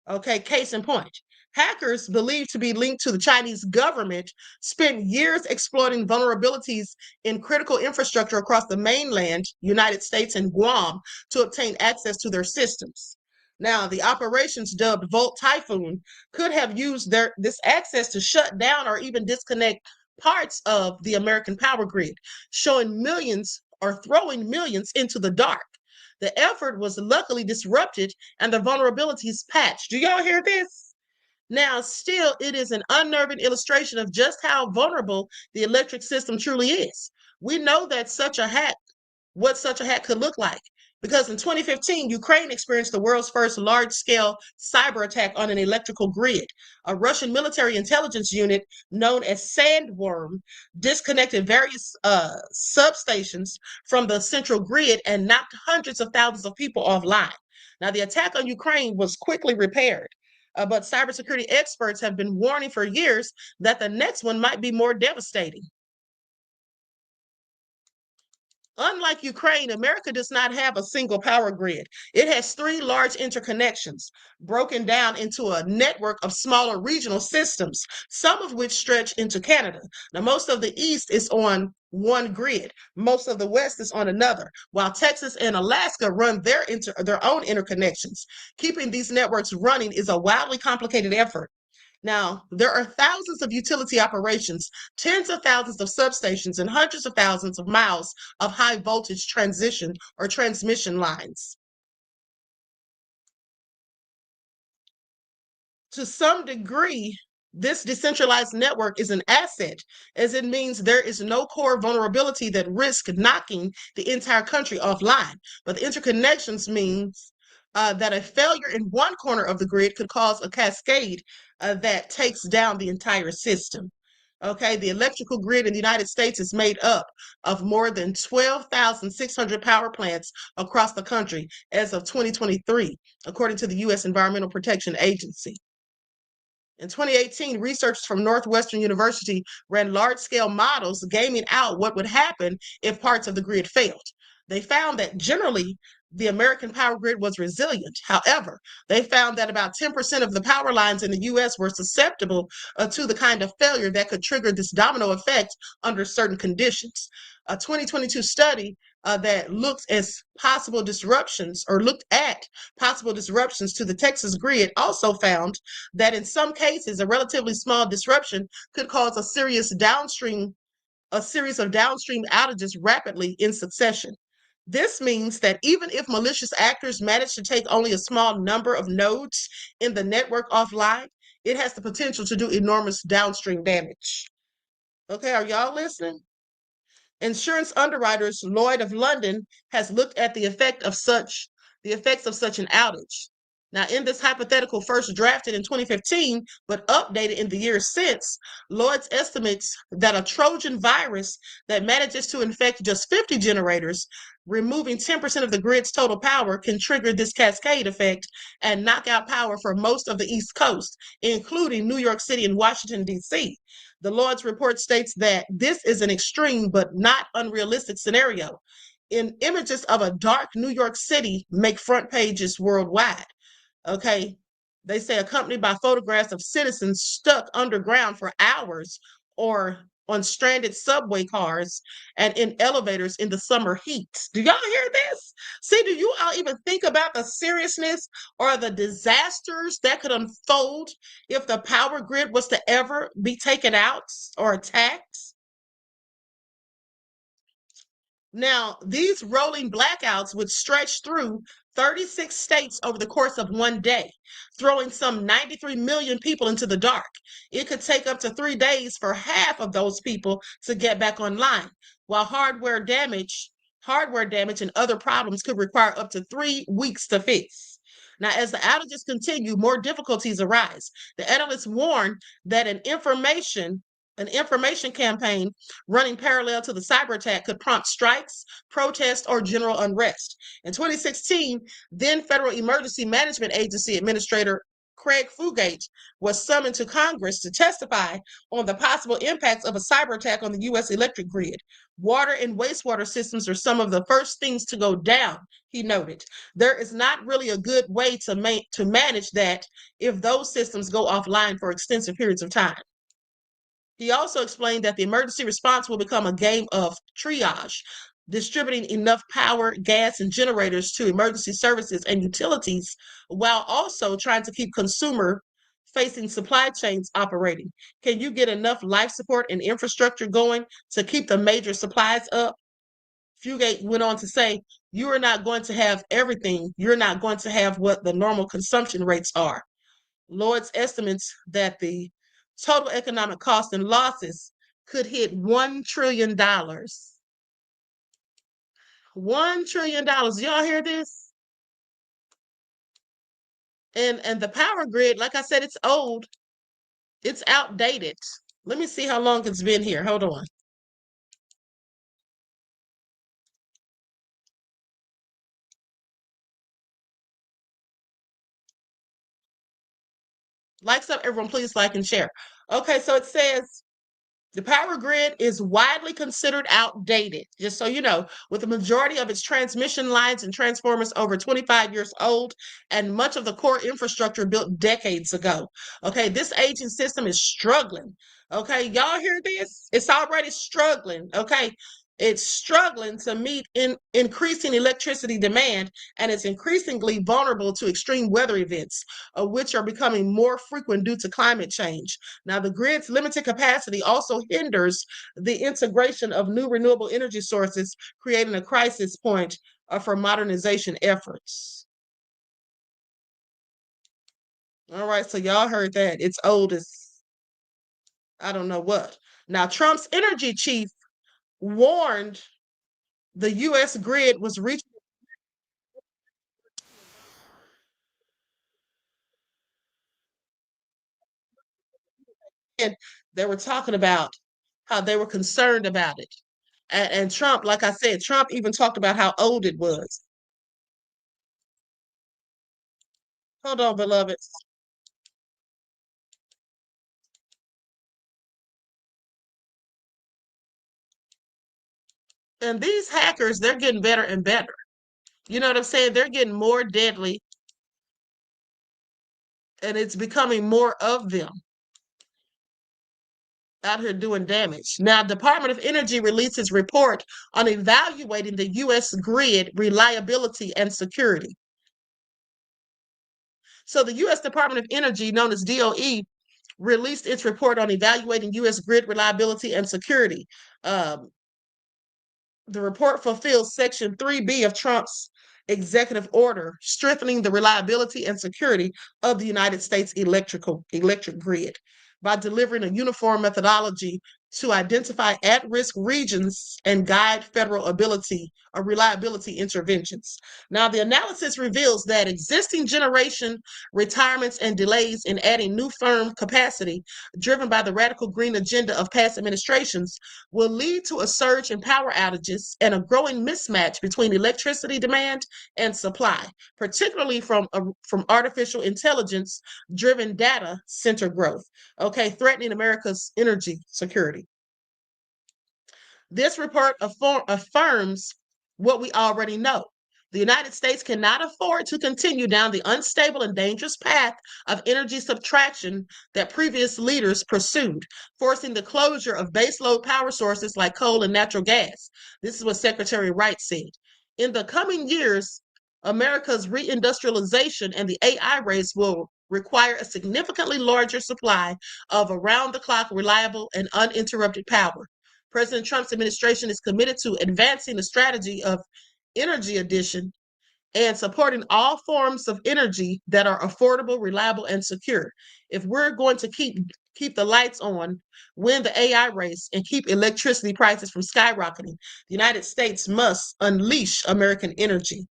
S3: Okay, case in point. Hackers believed to be linked to the Chinese government spent years exploiting vulnerabilities in critical infrastructure across the mainland, United States, and Guam to obtain access to their systems. Now, the operations dubbed Volt Typhoon could have used this access to shut down or even disconnect parts of the American power grid, showing millions or throwing millions into the dark. The effort was luckily disrupted and the vulnerabilities patched. Do y'all hear this? Now, still, it is an unnerving illustration of just how vulnerable the electric system truly is. We know that what such a hack could look like, because in 2015, Ukraine experienced the world's first large-scale cyber attack on an electrical grid. A Russian military intelligence unit known as Sandworm disconnected various substations from the central grid and knocked hundreds of thousands of people offline. Now, the attack on Ukraine was quickly repaired. But cybersecurity experts have been warning for years that the next one might be more devastating. Unlike Ukraine, America does not have a single power grid. It has 3 large interconnections, broken down into a network of smaller regional systems, some of which stretch into Canada. Now, most of the East is on one grid. Most of the West is on another, while Texas and Alaska run their own interconnections. Keeping these networks running is a wildly complicated effort. Now, there are thousands of utility operations, tens of thousands of substations, and hundreds of thousands of miles of high voltage transition or transmission lines. To some degree, this decentralized network is an asset, as it means there is no core vulnerability that risks knocking the entire country offline. But the interconnections means that a failure in one corner of the grid could cause a cascade that takes down the entire system. Okay, the electrical grid in the United States is made up of more than 12,600 power plants across the country as of 2023, according to the U.S. Environmental Protection Agency. In 2018, researchers from Northwestern University ran large-scale models gaming out what would happen if parts of the grid failed. They found that generally the American power grid was resilient. However, they found that about 10% of the power lines in the U.S. were susceptible to the kind of failure that could trigger this domino effect under certain conditions. A 2022 study that looked at possible disruptions to the Texas grid also found that in some cases, a relatively small disruption could cause a series of downstream outages rapidly in succession. This means that even if malicious actors manage to take only a small number of nodes in the network offline, it has the potential to do enormous downstream damage. Okay, are y'all listening? Insurance underwriters Lloyd of London has looked at the effects of such an outage. Now, in this hypothetical first drafted in 2015, but updated in the years since, Lloyd's estimates that a Trojan virus that manages to infect just 50 generators, removing 10% of the grid's total power, can trigger this cascade effect and knock out power for most of the East Coast, including New York City and Washington, D.C. The Lloyd's report states that this is an extreme but not unrealistic scenario. Images of a dark New York City make front pages worldwide. Okay, they say accompanied by photographs of citizens stuck underground for hours or on stranded subway cars and in elevators in the summer heat. Do y'all hear this? See, do you all even think about the seriousness or the disasters that could unfold if the power grid was to ever be taken out or attacked? Now, these rolling blackouts would stretch through 36 states over the course of one day, throwing some 93 million people into the dark. It could take up to 3 days for half of those people to get back online, while hardware damage and other problems could require up to 3 weeks to fix. Now, as the outages continue, more difficulties arise. The analysts warn that an information campaign running parallel to the cyber attack could prompt strikes, protests, or general unrest. In 2016, then Federal Emergency Management Agency Administrator Craig Fugate was summoned to Congress to testify on the possible impacts of a cyber attack on the U.S. electric grid. Water and wastewater systems are some of the first things to go down, he noted. There is not really a good way to manage that if those systems go offline for extensive periods of time. He also explained that the emergency response will become a game of triage, distributing enough power, gas, and generators to emergency services and utilities while also trying to keep consumer-facing supply chains operating. Can you get enough life support and infrastructure going to keep the major supplies up? Fugate went on to say, you are not going to have everything. You're not going to have what the normal consumption rates are. Lloyd's estimates that the total economic cost and losses could hit $1 trillion. $1 trillion. Y'all hear this? And the power grid, like I said, it's old. It's outdated. Let me see how long it's been here. Hold on. Likes up, everyone, please like and share. Okay, so it says the power grid is widely considered outdated, just so you know, with the majority of its transmission lines and transformers over 25 years old and much of the core infrastructure built decades ago. Okay, this aging system is struggling. Okay, y'all hear this? It's already struggling. Okay, it's struggling to meet increasing electricity demand, and it's increasingly vulnerable to extreme weather events, which are becoming more frequent due to climate change. Now, the grid's limited capacity also hinders the integration of new renewable energy sources, creating a crisis point for modernization efforts. All right, so y'all heard that. It's old as I don't know what. Now, Trump's energy chief warned the U.S. grid was reaching And they were talking about how they were concerned about it. And Trump, like I said, Trump even talked about how old it was. Hold on, beloveds. And these hackers, they're getting better and better. You know what I'm saying? They're getting more deadly, and it's becoming more of them out here doing damage. Now, Department of Energy released its report on evaluating the U.S. grid reliability and security. So the U.S. Department of Energy, known as DOE, released its report on evaluating U.S. grid reliability and security. The report fulfills Section 3B of Trump's executive order, strengthening the reliability and security of the United States electric grid by delivering a uniform methodology to identify at-risk regions and guide federal reliability interventions. Now, the analysis reveals that existing generation retirements and delays in adding new firm capacity, driven by the radical green agenda of past administrations, will lead to a surge in power outages and a growing mismatch between electricity demand and supply, particularly from artificial intelligence-driven data center growth, okay, threatening America's energy security. This report affirms what we already know. The United States cannot afford to continue down the unstable and dangerous path of energy subtraction that previous leaders pursued, forcing the closure of baseload power sources like coal and natural gas. This is what Secretary Wright said. In the coming years, America's reindustrialization and the AI race will require a significantly larger supply of around-the-clock, reliable, and uninterrupted power. President Trump's administration is committed to advancing a strategy of energy addition and supporting all forms of energy that are affordable, reliable, and secure. If we're going to keep the lights on, win the AI race, and keep electricity prices from skyrocketing, the United States must unleash American energy.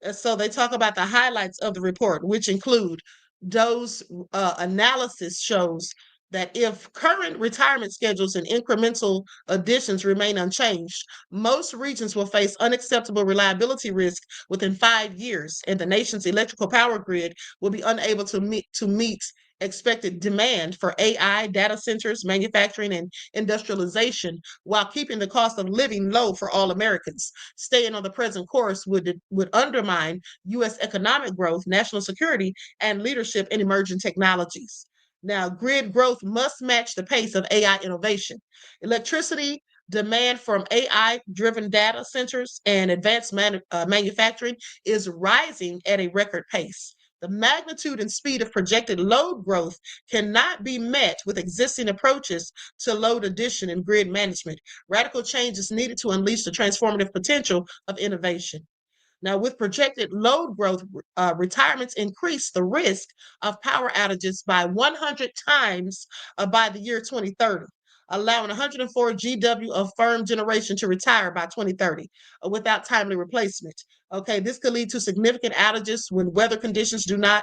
S3: And so they talk about the highlights of the report, which include those analysis shows that if current retirement schedules and incremental additions remain unchanged, most regions will face unacceptable reliability risk within 5 years, and the nation's electrical power grid will be unable to meet expected demand for AI, data centers, manufacturing, and industrialization, while keeping the cost of living low for all Americans. Staying on the present course would undermine U.S. economic growth, national security, and leadership in emerging technologies. Now, grid growth must match the pace of AI innovation. Electricity demand from AI-driven data centers and advanced manufacturing is rising at a record pace. The magnitude and speed of projected load growth cannot be met with existing approaches to load addition and grid management. Radical change is needed to unleash the transformative potential of innovation. Now, with projected load growth, retirements increase the risk of power outages by 100 times by the year 2030, allowing 104 GW of firm generation to retire by 2030 without timely replacement. Okay, this could lead to significant outages when weather conditions do not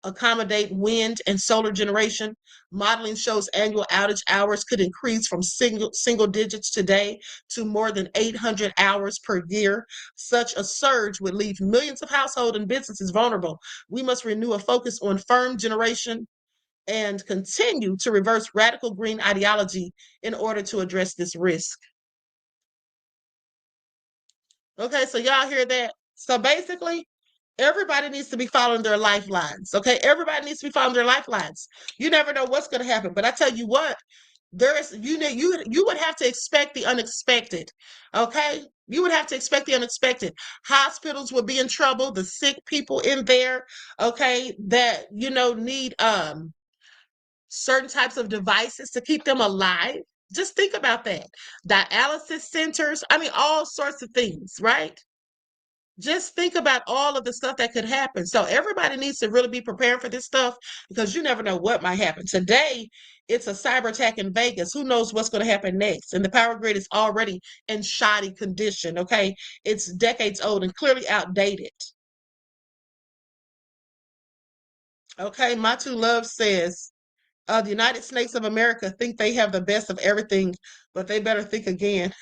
S3: accommodate wind and solar generation. Modeling shows annual outage hours could increase from single digits today to more than 800 hours per year. Such a surge would leave millions of households and businesses vulnerable. We must renew a focus on firm generation and continue to reverse radical green ideology in order to address this risk. Okay, so y'all hear that? So basically, everybody needs to be following their lifelines. Okay, everybody needs to be following their lifelines. You never know what's going to happen, but I tell you what, you would have to expect the unexpected. Okay, you would have to expect the unexpected. Hospitals would be in trouble. The sick people in there, okay, that need certain types of devices to keep them alive. Just think about that. Dialysis centers. I mean, all sorts of things, right? Just think about all of the stuff that could happen. So everybody needs to really be preparing for this stuff, because you never know what might happen. Today, it's a cyber attack in Vegas. Who knows what's going to happen next? And the power grid is already in shoddy condition, okay? It's decades old and clearly outdated. Okay, Matu Love says, the United States of America think they have the best of everything, but they better think again.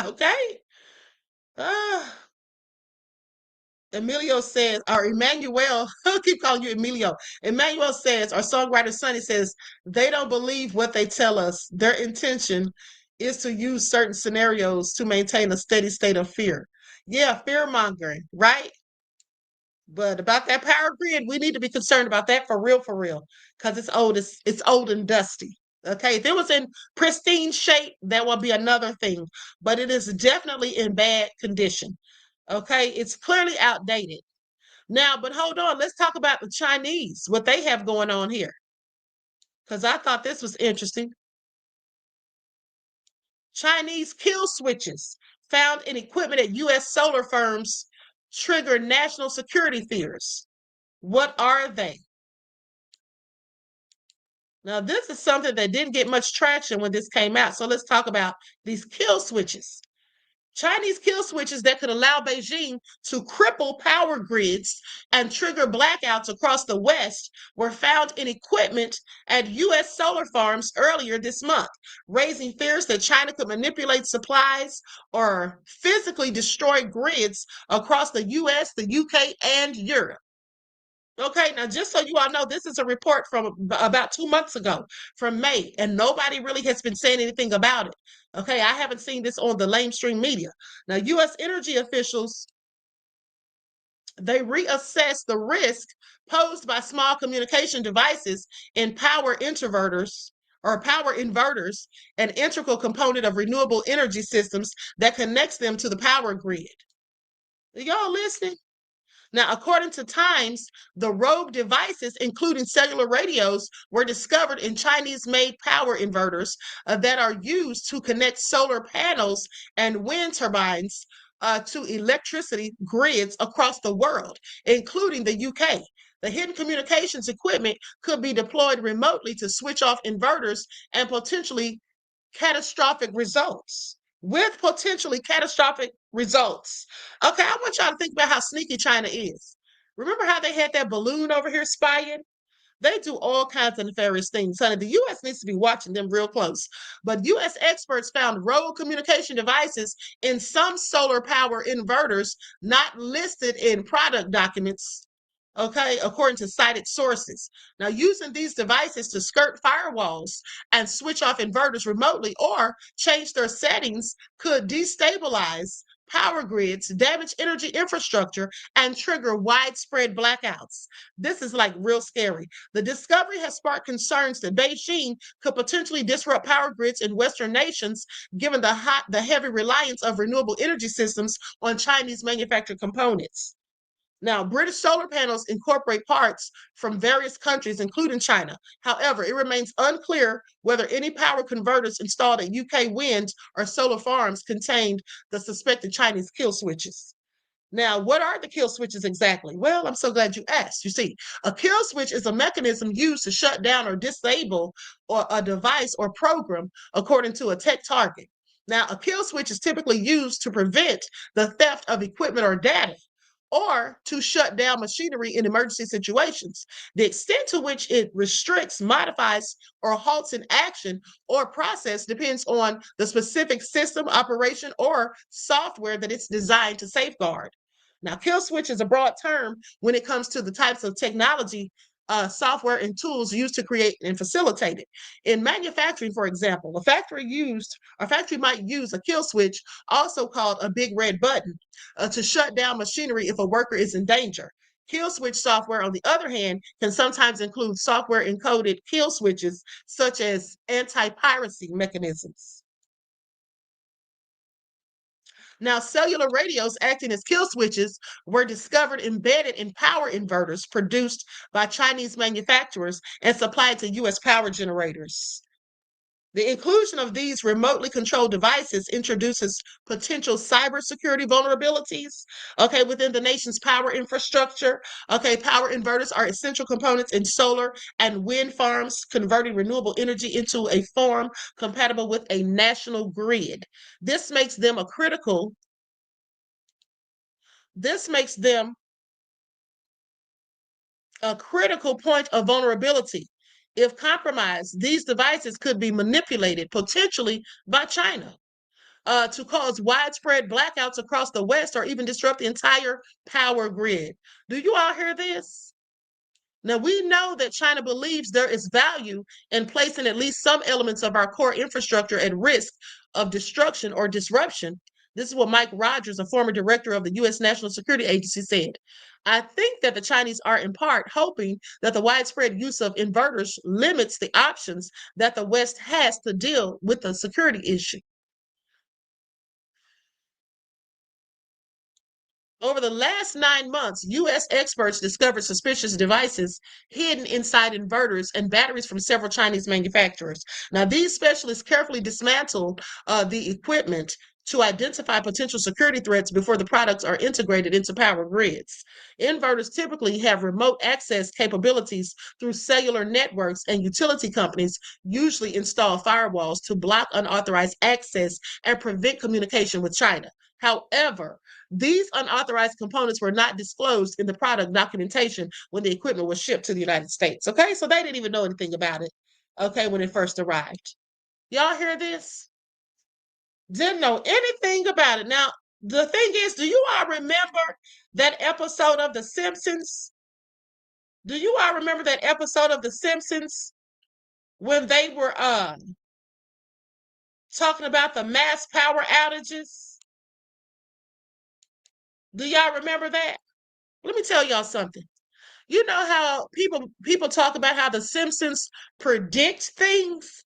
S3: Okay. Ah. Emilio says, or Emmanuel, I'll keep calling you Emilio. Emmanuel says, our songwriter Sonny says, they don't believe what they tell us. Their intention is to use certain scenarios to maintain a steady state of fear. Yeah, fear mongering, right? But about that power grid, we need to be concerned about that for real, because it's old. It's old and dusty. Okay, if it was in pristine shape, that would be another thing. But it is definitely in bad condition. Okay, it's clearly outdated. Now, but hold on, let's talk about the Chinese, what they have going on here. Because I thought this was interesting. Chinese kill switches found in equipment at U.S. solar firms trigger national security fears. What are they? Now, this is something that didn't get much traction when this came out. So let's talk about these kill switches. Chinese kill switches that could allow Beijing to cripple power grids and trigger blackouts across the West were found in equipment at U.S. solar farms earlier this month, raising fears that China could manipulate supplies or physically destroy grids across the U.S., the UK, and Europe. Okay, now just so you all know, this is a report from about 2 months ago, from May, and nobody really has been saying anything about it. Okay, I haven't seen this on the mainstream media. Now, U.S. energy officials, they reassess the risk posed by small communication devices in power inverters, an integral component of renewable energy systems that connects them to the power grid. Are y'all listening? Now, according to Times, the rogue devices, including cellular radios, were discovered in Chinese-made power inverters that are used to connect solar panels and wind turbines to electricity grids across the world, including the UK. The hidden communications equipment could be deployed remotely to switch off inverters and potentially catastrophic results. With potentially catastrophic results. Okay, I want y'all to think about how sneaky China is. Remember how they had that balloon over here spying? They do all kinds of nefarious things, honey. The U.S. needs to be watching them real close. But U.S. experts found rogue communication devices in some solar power inverters not listed in product documents, okay, according to cited sources. Now, using these devices to skirt firewalls and switch off inverters remotely or change their settings could destabilize power grids, damage energy infrastructure, and trigger widespread blackouts. This is like real scary. The discovery has sparked concerns that Beijing could potentially disrupt power grids in Western nations, given the heavy reliance of renewable energy systems on Chinese manufactured components. Now, British solar panels incorporate parts from various countries, including China. However, it remains unclear whether any power converters installed at UK wind or solar farms contained the suspected Chinese kill switches. Now, what are the kill switches exactly? Well, I'm so glad you asked. You see, a kill switch is a mechanism used to shut down or disable a device or program according to a tech target. Now, a kill switch is typically used to prevent the theft of equipment or data, or to shut down machinery in emergency situations. The extent to which it restricts, modifies, or halts an action or process depends on the specific system, operation, or software that it's designed to safeguard. Now, kill switch is a broad term when it comes to the types of technology, software, and tools used to create and facilitate it. In manufacturing, for example, a factory might use a kill switch, also called a big red button, to shut down machinery if a worker is in danger. Kill switch software, on the other hand, can sometimes include software encoded kill switches, such as anti-piracy mechanisms. Now, cellular radios acting as kill switches were discovered embedded in power inverters produced by Chinese manufacturers and supplied to U.S. power generators. The inclusion of these remotely controlled devices introduces potential cybersecurity vulnerabilities, okay, within the nation's power infrastructure. Okay, power inverters are essential components in solar and wind farms, converting renewable energy into a form compatible with a national grid. This makes them a critical point of vulnerability. If compromised, these devices could be manipulated potentially by China to cause widespread blackouts across the West or even disrupt the entire power grid. Do you all hear this? Now, we know that China believes there is value in placing at least some elements of our core infrastructure at risk of destruction or disruption. This is what Mike Rogers, a former director of the U.S. National Security Agency, said. I think that the Chinese are in part hoping that the widespread use of inverters limits the options that the West has to deal with the security issue. Over the last 9 months, U.S. experts discovered suspicious devices hidden inside inverters and batteries from several Chinese manufacturers. Now, these specialists carefully dismantled the equipment to identify potential security threats before the products are integrated into power grids. Inverters typically have remote access capabilities through cellular networks, and utility companies usually install firewalls to block unauthorized access and prevent communication with China. However, these unauthorized components were not disclosed in the product documentation when the equipment was shipped to the United States. Okay, so they didn't even know anything about it, okay, when it first arrived. Y'all hear this? Didn't know anything about it. Now, the thing is, do you all remember that episode of The Simpsons? Do you all remember that episode of The Simpsons when they were talking about the mass power outages? Do y'all remember that? Let me tell y'all something. You know how people talk about how the Simpsons predict things?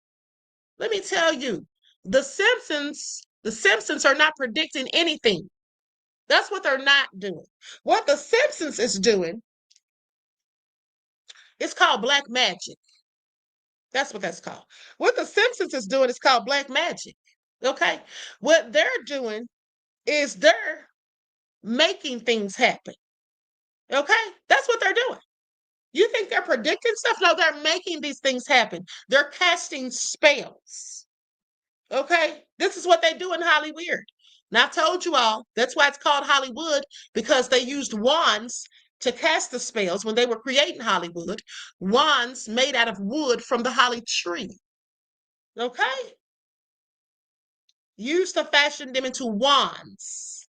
S3: Let me tell you, the Simpsons are not predicting anything. That's what they're not doing. What the Simpsons is doing, it's called black magic. That's what that's called. What the Simpsons is doing is called black magic. Okay? What they're doing is they're making things happen. Okay? That's what they're doing. You think they're predicting stuff? No, they're making these things happen. They're casting spells. Okay? This is what they do in Hollywood. Now, I told you all, that's why it's called Hollywood, because they used wands to cast the spells when they were creating Hollywood. Wands made out of wood from the holly tree. Okay? Used to fashion them into wands.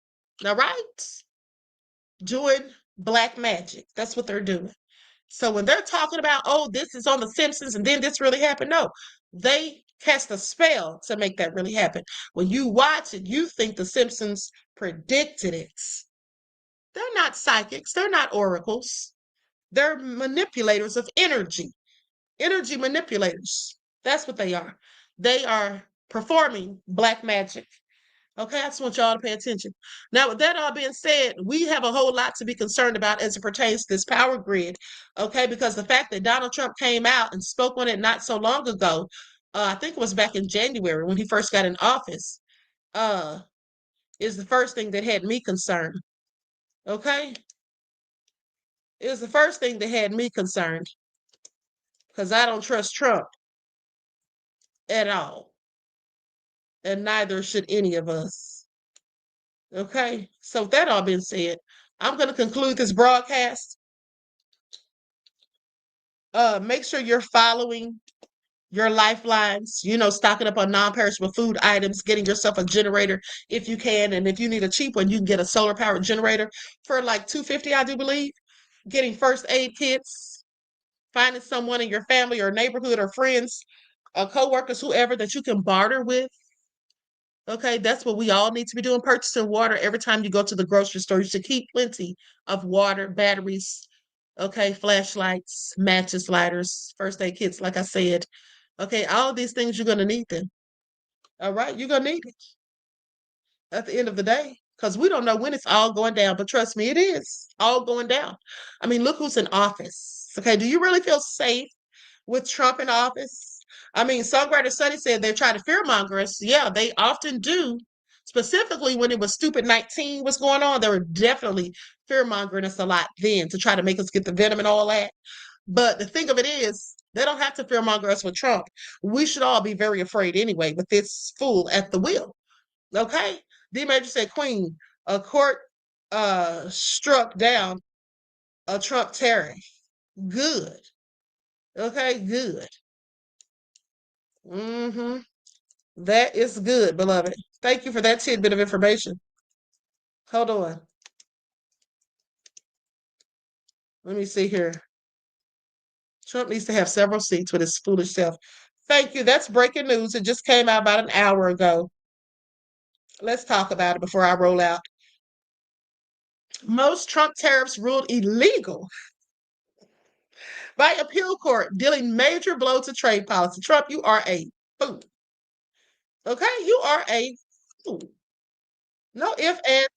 S3: All right? Doing black magic. That's what they're doing. So when they're talking about, oh, this is on The Simpsons and then this really happened, no, they cast a spell to make that really happen. When you watch it, you think The Simpsons predicted it. They're not psychics. They're not oracles. They're manipulators of energy manipulators. That's what they are. They are performing black magic. Okay, I just want y'all to pay attention. Now, with that all being said, we have a whole lot to be concerned about as it pertains to this power grid. Okay, because the fact that Donald Trump came out and spoke on it not so long ago, I think it was back in January when he first got in office, is the first thing that had me concerned. Okay, it was the first thing that had me concerned because I don't trust Trump at all, and neither should any of us. Okay, so with that all being said, I'm going to conclude this broadcast. Make sure you're following your lifelines, stocking up on non-perishable food items, getting yourself a generator if you can. And if you need a cheap one, you can get a solar powered generator for like $250, I do believe. Getting first aid kits, finding someone in your family or neighborhood or friends, co-workers, whoever that you can barter with. Okay, that's what we all need to be doing, purchasing water every time you go to the grocery store. You should keep plenty of water, batteries, okay, flashlights, matches, lighters, first aid kits, like I said. Okay, all of these things you're going to need them. All right, you're going to need it at the end of the day because we don't know when it's all going down, but trust me, it is all going down. I mean, look who's in office. Okay, do you really feel safe with Trump in office? I mean, Songwriter Sonny said they're trying to fearmonger us. Yeah, they often do. Specifically when it was Stupid 19 was going on, they were definitely fearmongering us a lot then to try to make us get the venom and all that. But the thing of it is, they don't have to fearmonger us with Trump. We should all be very afraid anyway with this fool at the wheel. Okay? D Major said, Queen, a court struck down a Trump tariff. Good. Okay, good. Mm-hmm. That is good, beloved. Thank you for that tidbit of information. Hold on. Let me see here. Trump needs to have several seats with his foolish self. Thank you. That's breaking news. It just came out about an hour ago. Let's talk about it before I roll out. Most Trump tariffs ruled illegal by appeal court, dealing major blow to trade policy. Trump, you are a fool. Okay, you are a fool. No if, and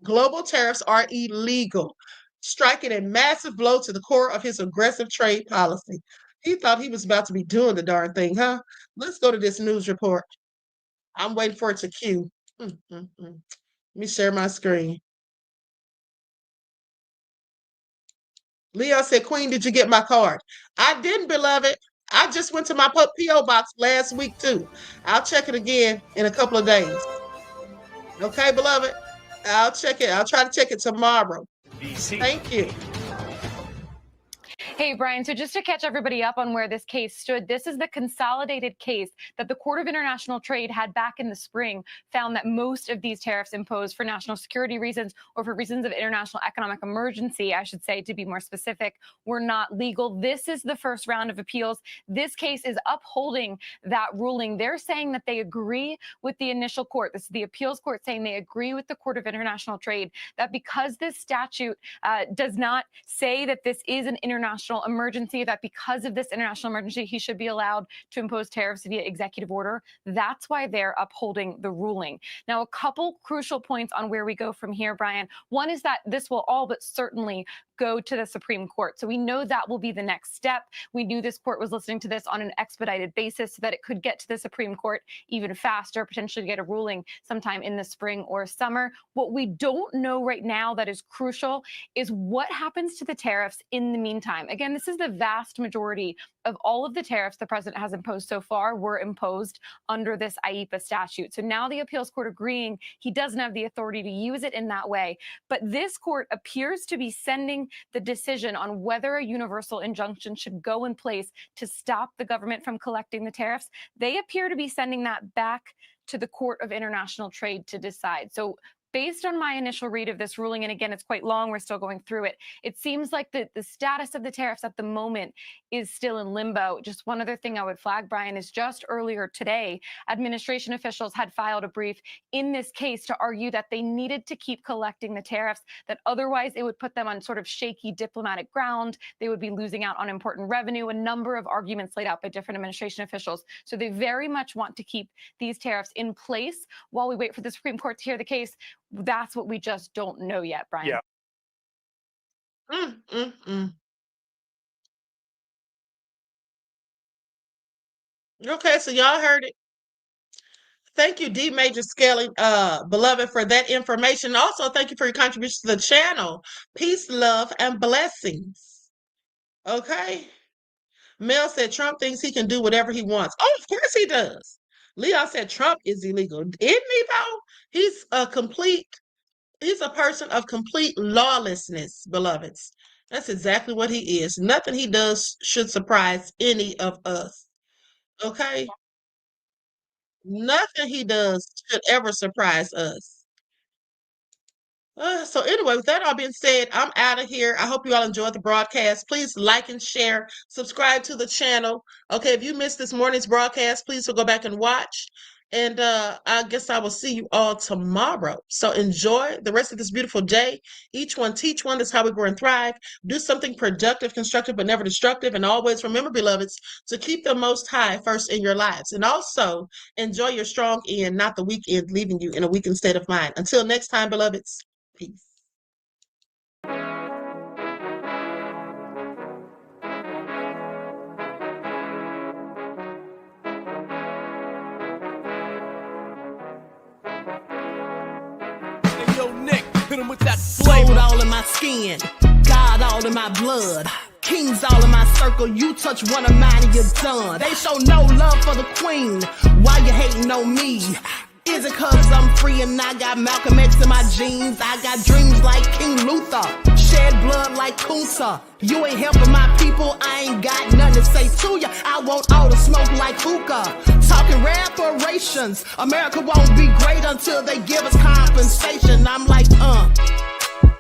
S3: global tariffs are illegal, striking a massive blow to the core of his aggressive trade policy. He thought he was about to be doing the darn thing, huh? Let's go to this news report. I'm waiting for it to queue. Let me share my screen. Leo said, Queen, did you get my card? I didn't, beloved. I just went to my P.O. box last week, too. I'll check it again in a couple of days. Okay, beloved? I'll check it. I'll try to check it tomorrow. Thank you.
S11: Hey, Brian, so just to catch everybody up on where this case stood, this is the consolidated case that the Court of International Trade had back in the spring, found that most of these tariffs imposed for national security reasons or for reasons of international economic emergency, I should say, to be more specific, were not legal. This is the first round of appeals. This case is upholding that ruling. They're saying that they agree with the initial court. This is the appeals court saying they agree with the Court of International Trade that because this statute does not say that this is an international emergency, that because of this international emergency, he should be allowed to impose tariffs via executive order. That's why they're upholding the ruling. Now, a couple crucial points on where we go from here, Brian. One is that this will all but certainly go to the Supreme Court. So we know that will be the next step. We knew this court was listening to this on an expedited basis so that it could get to the Supreme Court even faster, potentially get a ruling sometime in the spring or summer. What we don't know right now that is crucial is what happens to the tariffs in the meantime. Again, this is the vast majority of all of the tariffs the president has imposed so far were imposed under this IEEPA statute. So now the appeals court agreeing he doesn't have the authority to use it in that way. But this court appears to be sending the decision on whether a universal injunction should go in place to stop the government from collecting the tariffs. They appear to be sending that back to the Court of International Trade to decide. So based on my initial read of this ruling, and again, it's quite long, we're still going through it, it seems like the status of the tariffs at the moment is still in limbo. Just one other thing I would flag, Brian, is just earlier today, administration officials had filed a brief in this case to argue that they needed to keep collecting the tariffs, that otherwise it would put them on sort of shaky diplomatic ground. They would be losing out on important revenue, a number of arguments laid out by different administration officials. So they very much want to keep these tariffs in place while we wait for the Supreme Court to hear the case. That's what we just don't know yet, Brian.
S3: Yeah. Okay, so y'all heard it. Thank you, D Major Scaling, beloved, for that information. Also, thank you for your contribution to the channel. Peace, love, and blessings. Okay. Mel said Trump thinks he can do whatever he wants. Oh, of course he does. Leon said Trump is illegal. Isn't he, though? He's a person of complete lawlessness, beloveds. That's exactly what he is. Nothing he does should surprise any of us. Okay? Nothing he does should ever surprise us. So anyway, with that all being said, I'm out of here. I hope you all enjoyed the broadcast. Please like and share, subscribe to the channel. Okay, if you missed this morning's broadcast, please go back and watch. And I guess I will see you all tomorrow. So enjoy the rest of this beautiful day. Each one teach one. That's how we grow and thrive. Do something productive, constructive, but never destructive. And always remember, beloveds, to keep the Most High first in your lives. And also enjoy your strong end, not the weak end, leaving you in a weakened state of mind. Until next time, beloveds, peace.
S1: Sold all in my skin, God all in my blood, kings all in my circle. You touch one of mine and you're done. They show no love for the queen. Why you hating on me? Is it cause I'm free and I got Malcolm X in my jeans? I got dreams like King Luther, shed blood like Kunsa. You ain't helping my people, I ain't got nothing to say to ya. I want all the smoke like hookah. Talking reparations, America won't be great until they give us compensation. I'm like,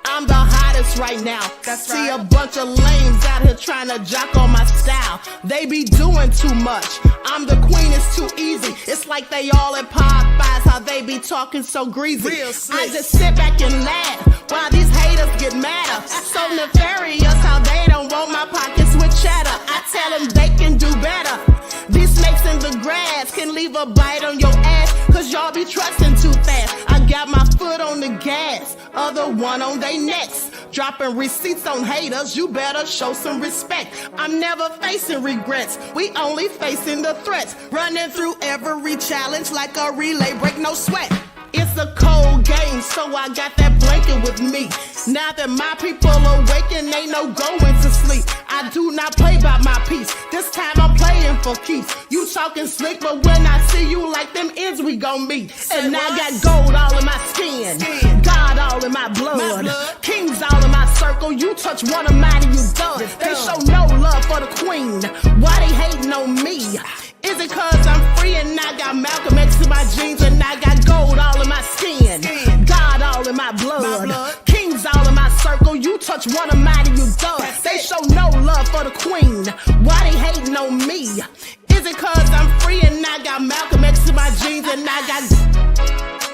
S1: I'm the hottest right now. See a bunch of lames out here trying to jock on my style. They be doing too much. I'm the queen, it's too easy. It's like they all at Popeyes, how they be talking so greasy. I just sit back and laugh while these haters get madder. So nefarious how they don't want my pockets with cheddar. I tell them they can do better. These snakes in the grass can leave a bite on your ass, cause y'all be trusting too fast. I got my foot on the gas, other one on they necks. Dropping receipts on haters, you better show some respect. I'm never facing regrets, we only facing the threats. Running through every challenge like a relay, break no sweat. It's a cold game, so I got that blanket with me. Now that my people awaken, ain't no going to sleep. I do not play by my piece, this time I'm playing for keeps. You talking slick, but when I see you like them ends, we gon' meet. And I got gold all in my skin, God all in my blood, kings all in my circle. You touch one of mine and you done. They show no love for the queen, why they hating on me? Is it cause I'm free and I got Malcolm X in my jeans and I got gold all in my skin, God all in my blood, kings all in my circle. You touch one of mine and you done. They show no love for the queen, why they hating on me? Is it cause I'm free and I got Malcolm X in my jeans and I got